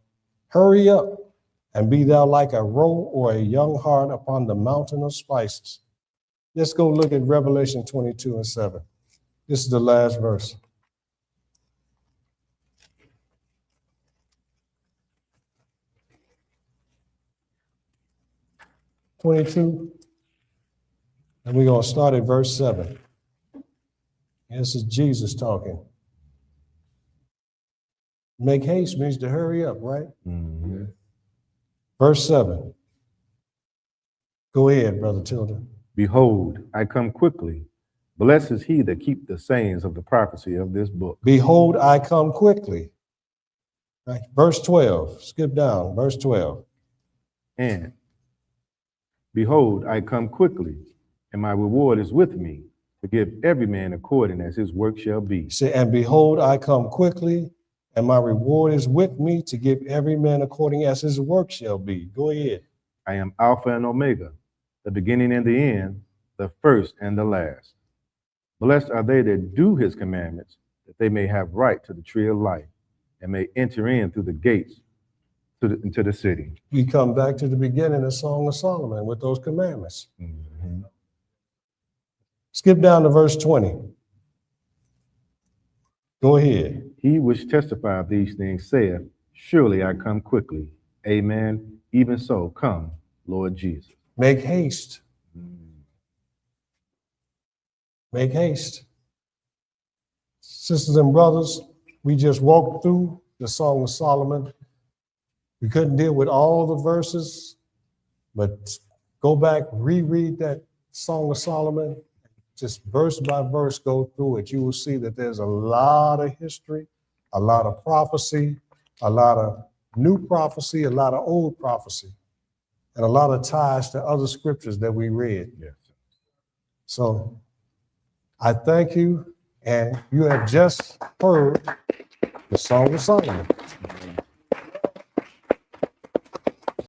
Hurry up, and be thou like a roe or a young hart upon the mountain of spices. Let's go look at Revelation 22 and 7. This is the last verse. (22), and we're going to start at verse 7. This is Jesus talking. Make haste means to hurry up, right? Mm-hmm. Verse 7. Go ahead, Brother Tilden. Behold, I come quickly. Blessed is he that keep the sayings of the prophecy of this book. Behold, I come quickly. Right. Verse 12. Skip down. Verse 12. And behold, I come quickly, and my reward is with me, to give every man according as his work shall be. Say, and behold, I come quickly, and my reward is with me, to give every man according as his work shall be. Go ahead. I am Alpha and Omega, the beginning and the end, the first and the last. Blessed are they that do his commandments, that they may have right to the tree of life, and may enter in through the gates into the city. We come back to the beginning of Song of Solomon with those commandments. Mm-hmm. Skip down to verse 20. Go ahead. He which testifieth these things saith, Surely I come quickly. Amen. Even so, come, Lord Jesus. Make haste. Make haste. Sisters and brothers, we just walked through the Song of Solomon. We couldn't deal with all the verses, but go back, reread that Song of Solomon, just verse by verse go through it. You will see that there's a lot of history, a lot of prophecy, a lot of new prophecy, a lot of old prophecy, and a lot of ties to other scriptures that we read. Yes. So I thank you, and you have just heard the Song of Solomon.